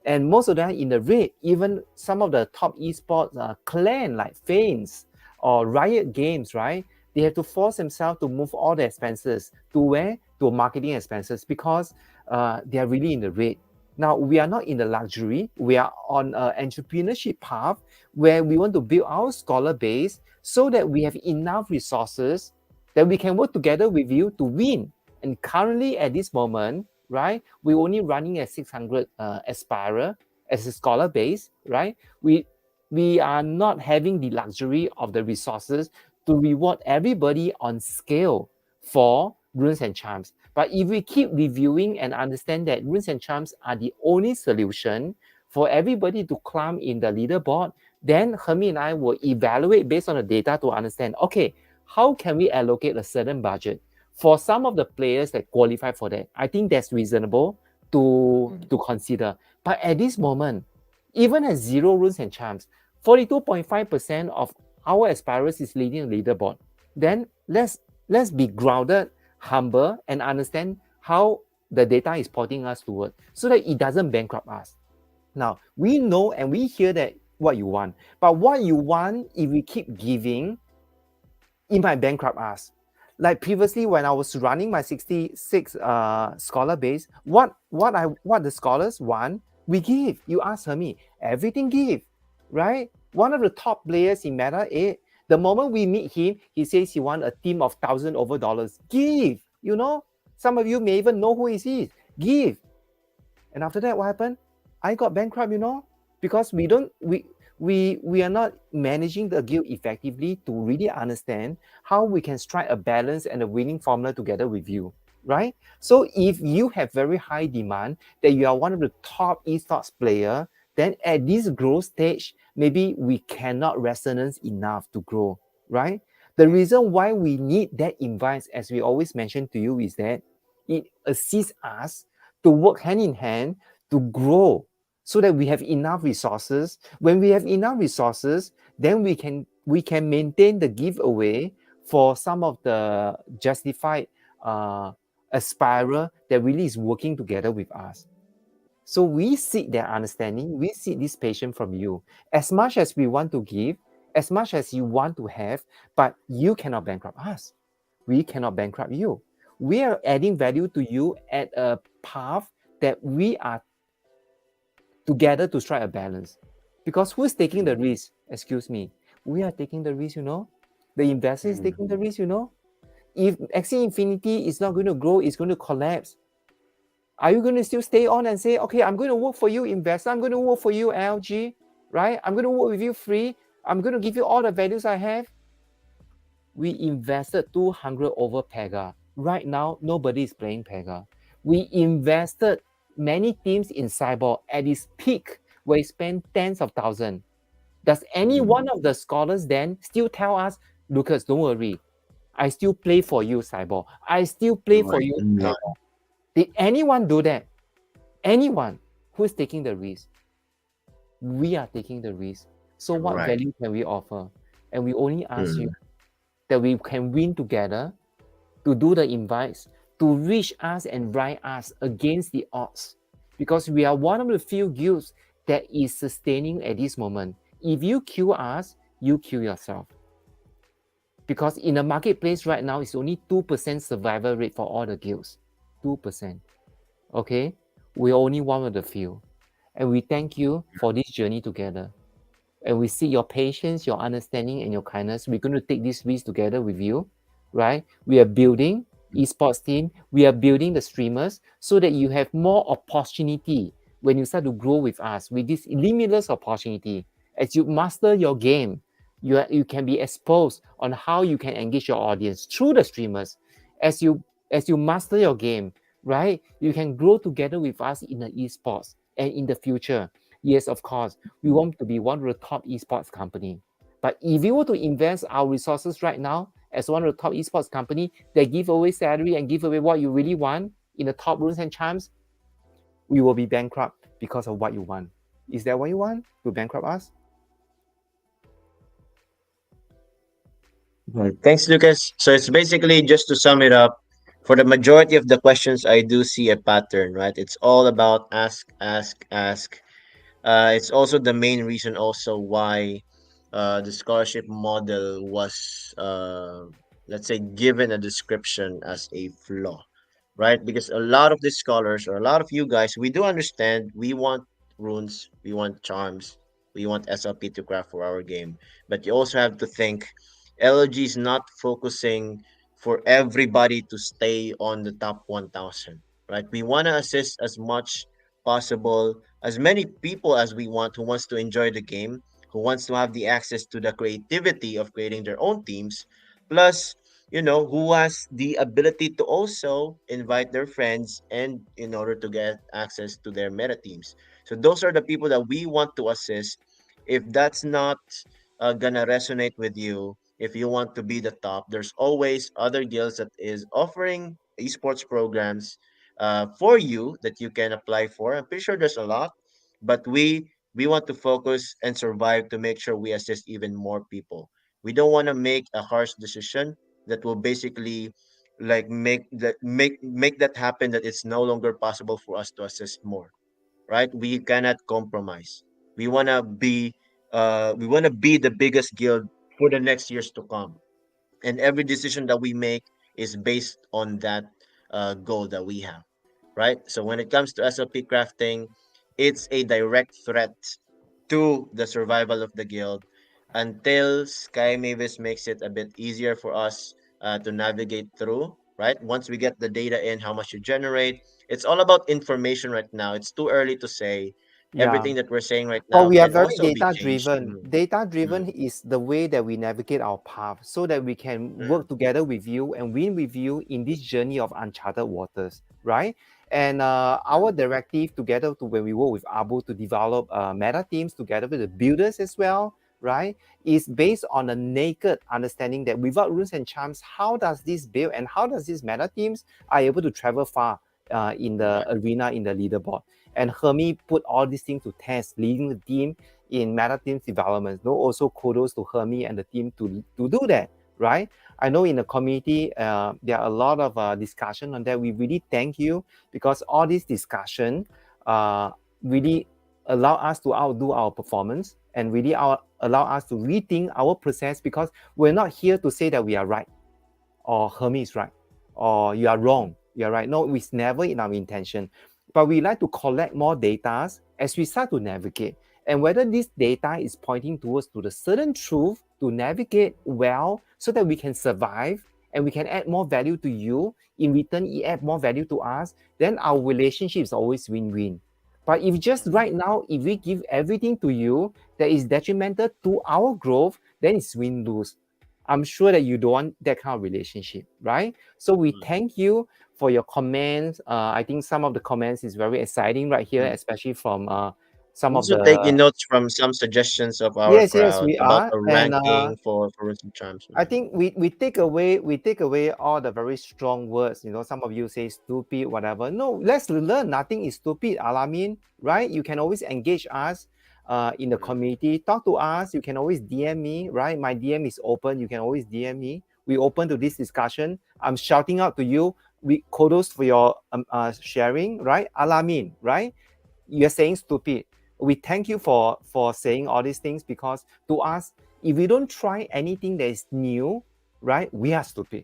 And most of them in the red, even some of the top esports clan like Fanes or Riot Games, right? They have to force themselves to move all the expenses to where? To marketing expenses, because they are really in the red. Now, we are not in the luxury. We are on an entrepreneurship path where we want to build our scholar base so that we have enough resources that we can work together with you to win. And currently at this moment, right, we're only running at 600 aspirer as a scholar base, right? We are not having the luxury of the resources to reward everybody on scale for runes and charms. But if we keep reviewing and understand that runes and charms are the only solution for everybody to climb in the leaderboard, then Hermie and I will evaluate based on the data to understand, okay, how can we allocate a certain budget for some of the players that qualify for that? I think that's reasonable to consider. But at this moment, even at 0 runes and charms, 42.5% of our aspirers is leading the leaderboard. Then let's be grounded, humble, and understand how the data is pointing us toward, so that it doesn't bankrupt us. Now, we know and we hear that what you want, but what you want, if we keep giving, it might bankrupt us. Like previously, when I was running my 66 scholar base, what the scholars want, we give. You ask me, everything give, right? One of the top players in Meta 8, the moment we meet him, he says he wants a team of $1,000 over dollars. Give, Some of you may even know who he is. Give. And after that, what happened? I got bankrupt, because we are not managing the guild effectively to really understand how we can strike a balance and a winning formula together with you, right? So if you have very high demand, that you are one of the top esports player, then at this growth stage, maybe we cannot resonance enough to grow, right? The reason why we need that invite, as we always mention to you, is that it assists us to work hand in hand to grow, so that we have enough resources. When we have enough resources, then we can maintain the giveaway for some of the justified aspirer that really is working together with us. So we seek their understanding, we seek this patience from you. As much as we want to give, as much as you want to have, but you cannot bankrupt us. We cannot bankrupt you. We are adding value to you at a path that we are together to strike a balance. Because who's taking the risk? Excuse me. We are taking the risk, The investor is taking the risk, If Axie Infinity is not going to grow, it's going to collapse. Are you going to still stay on and say, okay, I'm going to work for you, investor. I'm going to work for you, LG, right? I'm going to work with you free. I'm going to give you all the values I have. We invested 200 over Pega. Right now, nobody is playing Pega. We invested many teams in Cyborg at its peak, where we spend tens of thousands. Does any one of the scholars then still tell us, Lucas, don't worry, I still play for you, Cyborg. I still play for you, No. Cyborg. Did anyone do that? Anyone who is taking the risk? We are taking the risk. So what value can we offer? And we only ask you that we can win together, to do the invites, to reach us and ride us against the odds. Because we are one of the few guilds that is sustaining at this moment. If you kill us, you kill yourself. Because in the marketplace right now, it's only 2% survival rate for all the guilds. 2%. Okay? We're only one of the few. And we thank you for this journey together. And we see your patience, your understanding, and your kindness. We're going to take this risk together with you, right? We are building esports team. We are building the streamers so that you have more opportunity when you start to grow with us, with this limitless opportunity. As you master your game, You can be exposed on how you can engage your audience through the streamers. As you master your game, right? You can grow together with us in the esports and in the future. Yes, of course, we want to be one of the top esports company. But if we were to invest our resources right now as one of the top esports company that give away salary and give away what you really want in the top runes and charms, we will be bankrupt because of what you want. Is that what you want? To bankrupt us? Thanks, Lucas. So it's basically, just to sum it up, for the majority of the questions, I do see a pattern, right? It's all about ask, ask, ask. It's also the main reason also why the scholarship model was, let's say, given a description as a flaw, right? Because a lot of the scholars, or a lot of you guys, we do understand we want runes, we want charms, we want SLP to craft for our game. But you also have to think LG is not focusing for everybody to stay on the top 1000, right? We want to assist as much possible, as many people as we want, who wants to enjoy the game, who wants to have the access to the creativity of creating their own teams, plus, who has the ability to also invite their friends, and in order to get access to their meta teams. So those are the people that we want to assist. If that's not gonna resonate with you, if you want to be the top, there's always other guilds that is offering esports programs for you that you can apply for. I'm pretty sure there's a lot, but we want to focus and survive to make sure we assist even more people. We don't want to make a harsh decision that will basically like make that happen, that it's no longer possible for us to assist more, right? We cannot compromise. We want to be the biggest guild for the next years to come, and every decision that we make is based on that goal that we have, right? So when it comes to SLP crafting, it's a direct threat to the survival of the guild, until Sky Mavis makes it a bit easier for us to navigate through, right? Once we get the data in, how much you generate, it's all about information right now. It's too early to say. Yeah. Everything that we're saying right But now we are can very also be data changed. driven. Data Mm, driven is the way that we navigate our path so that we can mm, work together with you and win with you in this journey of uncharted waters, right? And our directive together to when we work with Abu to develop meta teams together with the builders as well, right, is based on a naked understanding that without runes and charms, how does this build and how does these meta teams are able to travel far in the right. arena, in the leaderboard. And Hermie put all these things to test, leading the team in meta teams development. No, also kudos to Hermie and the team to do that, right? I know in the community there are a lot of discussion on that. We really thank you because all this discussion uh, really allow us to outdo our performance and really allow us to rethink our process, because we're not here to say that we are right or Hermie is right or you are wrong. You are right. No, it's never in our intention. But we like to collect more data as we start to navigate. And whether this data is pointing towards to the certain truth to navigate well so that we can survive and we can add more value to you. In return, you add more value to us, then our relationship is always win-win. But if just right now, if we give everything to you that is detrimental to our growth, then it's win-lose. I'm sure that you don't want that kind of relationship, right? So we Mm, thank you for your comments. I think some of the comments is very exciting right here, mm. especially from some of Also the taking notes from some suggestions of our yes crowd we about are. a And ranking for Roots and Charms. I think we take away all the very strong words. Some of you say stupid, whatever. No, let's learn. Nothing is stupid, Alamin, right? You can always engage us in the Mm, community. Talk to us. You can always DM me, right? My DM is open. You can always DM me. We open to this discussion. I'm shouting out to you. We kudos for your sharing, right? Alamin, right? You're saying stupid. We thank you for saying all these things, because to us, if we don't try anything that is new, right, we are stupid.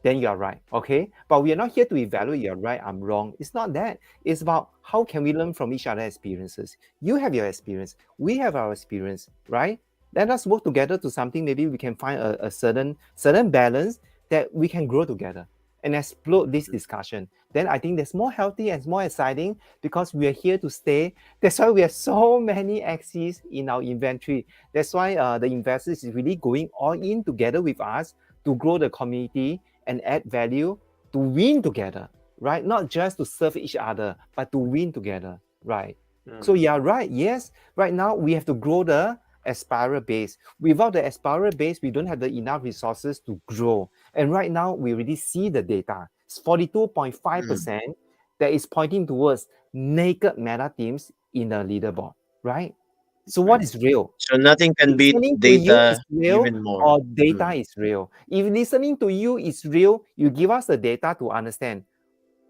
Then you are right, okay? But we are not here to evaluate you're right, I'm wrong. It's not that. It's about how can we learn from each other's experiences. You have your experience, we have our experience, right? Let us work together to something. Maybe we can find a certain balance that we can grow together. and explode this discussion. Then I think that's more healthy and more exciting because we are here to stay. That's why we have so many axes in our inventory. That's why the investors is really going all in together with us to grow the community and add value to win together, right? Not just to serve each other, but to win together, right? So Mm. yeah, right. Yes, right now we have to grow the aspirer base. Without the aspirer base, we don't have the enough resources to grow. And right now, we already see the data. It's Mm. 42.5% that is pointing towards naked meta teams in the leaderboard, right? So what Right. is real? So nothing can beat Listening to you is data real even more. or data Mm. is real. If listening to you is real, you give us the data to understand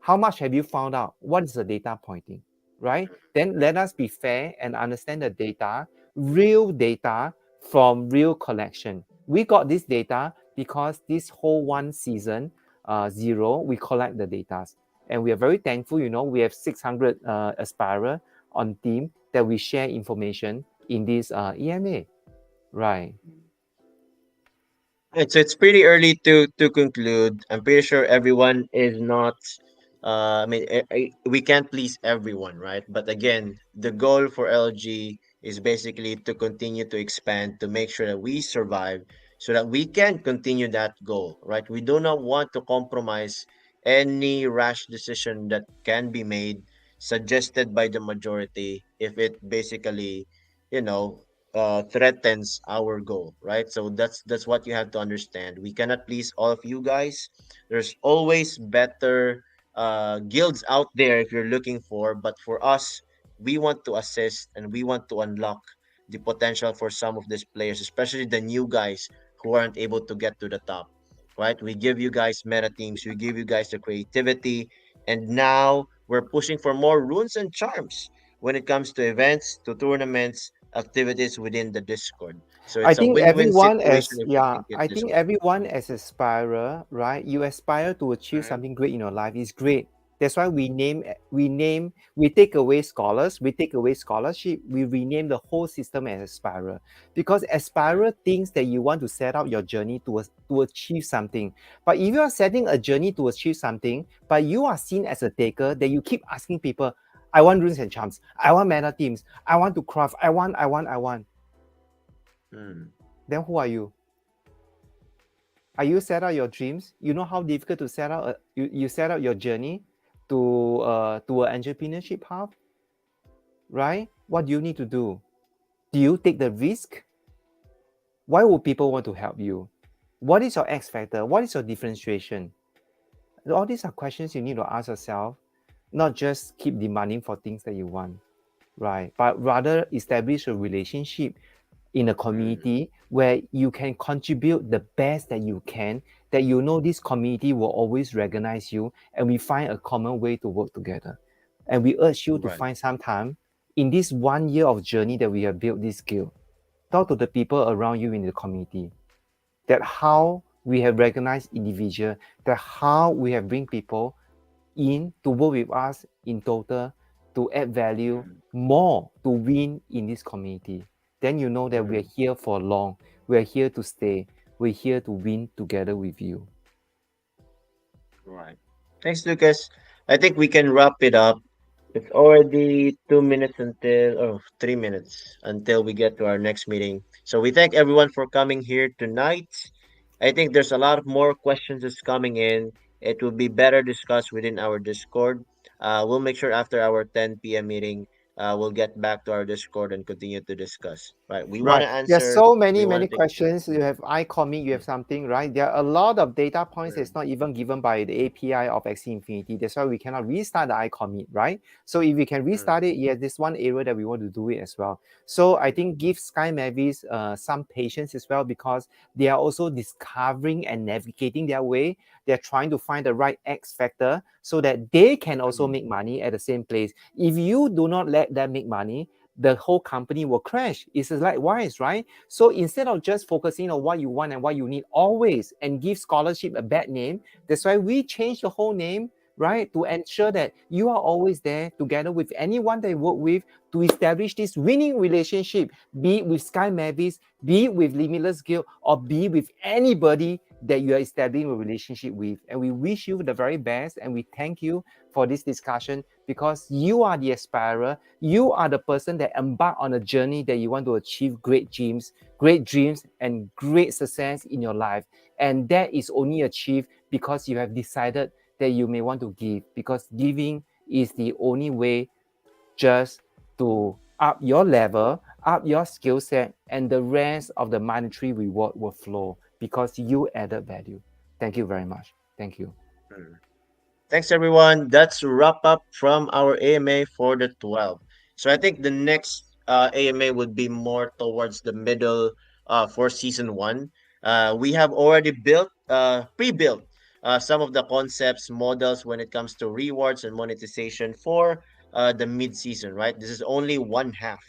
how much have you found out? What is the data pointing? Right? Then let us be fair and understand the data, real data from real collection. We got this data because this whole one season, zero, we collect the data. And we are very thankful, we have 600 aspirer on team that we share information in this EMA. Right. It's pretty early to conclude. I'm pretty sure everyone is not. I mean, we can't please everyone, right? But again, the goal for LG is basically to continue to expand to make sure that we survive, so that we can continue that goal, right? We do not want to compromise any rash decision that can be made, suggested by the majority, if it basically, you know, threatens our goal, right? So that's what you have to understand. We cannot please all of you guys. There's always better guilds out there if you're looking for, but for us, we want to assist and we want to unlock the potential for some of these players, especially the new guys who aren't able to get to the top, right? We give you guys meta teams, we give you guys the creativity, and now we're pushing for more runes and charms when it comes to events, to tournaments, activities within the Discord. So I it's a think win-win everyone situation as if we yeah, can get I this think going. everyone Mm. as aspirer, right? You aspire to achieve Mhm. something great in your life is great. That's why we take away scholars, we take away scholarship, we rename the whole system as aspirer. Because Right. aspirer thinks that you want to set out your journey to achieve something. But if you are setting a journey to achieve something, but you are seen as a taker, that you keep asking people, I want runes and charms, I want meta teams, I want to craft, I want. Mm. Then who are you? Are you set out your dreams? You know how difficult to set out you set out your journey to an entrepreneurship path, right? What do you need to do? Do you take the risk? Why would people want to help you? What is your X factor? What is your differentiation? All these are questions you need to ask yourself, not just keep demanding for things that you want, right? But rather establish a relationship in a Mm. community where you can contribute the best that you can, that you know this community will always recognize you, and we find a common way to work together. And we urge you to Right. find some time in this 1 year of journey that we have built this skill. Talk to the people around you in the community, that how we have recognized individual, that how we have bring people in to work with us in total to add value Mm. more to win in this community. Then you know that we're Mm. here for long. We're here to stay. We're here to win together with you. Right. Thanks, Lucas. I think we can wrap it up. It's already 2 minutes until, oh, 3 minutes until we get to our next meeting. So we thank everyone for coming here tonight. I think there's a lot of more questions that's coming in. It will be better discussed within our Discord. We'll make sure after our 10 p.m. meeting, we'll get back to our Discord and continue to discuss. Right. We want Right. to There's answer. so We many, want many to take. questions. You have iCommit, you have Mm, something, right? There are a lot of data points mm, that's not even given by the API of Axie Infinity. That's why we cannot restart the iCommit, right? So if we can mm, restart it, yeah, this one area that we want to do it as well. So I think give Sky Mavis some patience as well because they are also discovering and navigating their way. They're trying to find the right X factor so that they can also mm, make money at the same place. If you do not let them make money, the whole company will crash. It's likewise, right? So instead of just focusing on what you want and what you need always and give scholarship a bad name, that's why we change the whole name, right? To ensure that you are always there together with anyone they work with to establish this winning relationship, be it with Sky Mavis, be it with Limitless Guild, or be it with anybody that you are establishing a relationship with. And we wish you the very best. And we thank you for this discussion because you are the aspirer. You are the person that embark on a journey that you want to achieve great dreams, and great success in your life. And that is only achieved because you have decided that you may want to give, because giving is the only way just to up your level, up your skill set, and the rest of the monetary reward will flow because you added value. Thank you very much. Thank you. Mm. Thanks, everyone. That's a wrap up from our AMA for the 12. So I think the next AMA would be more towards the middle for season one. We have already pre-built some of the concepts, models when it comes to rewards and monetization for the mid-season, right? This is only one half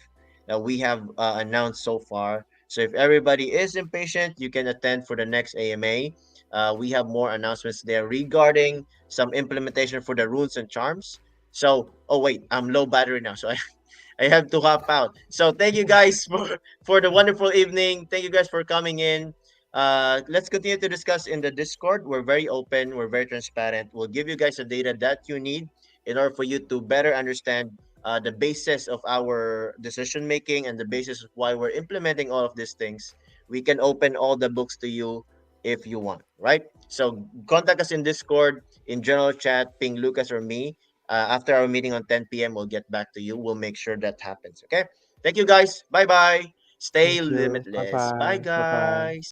that we have announced so far. So if everybody is impatient, you can attend for the next AMA. We have more announcements there regarding some implementation for the runes and charms. So, oh wait, I'm low battery now, so I have to hop out. So thank you guys for the wonderful evening. Thank you guys for coming in. Let's continue to discuss in the Discord. We're very open. We're very transparent. We'll give you guys the data that you need in order for you to better understand the basis of our decision making and the basis of why we're implementing all of these things. We can open all the books to you if you want, right? So contact us in Discord, in general chat, ping Lucas or me. After our meeting on 10 p.m., we'll get back to you. We'll make sure that happens. Okay. Thank you guys. Bye bye. Stay Thank you. Bye limitless. Bye, bye. Bye bye. guys.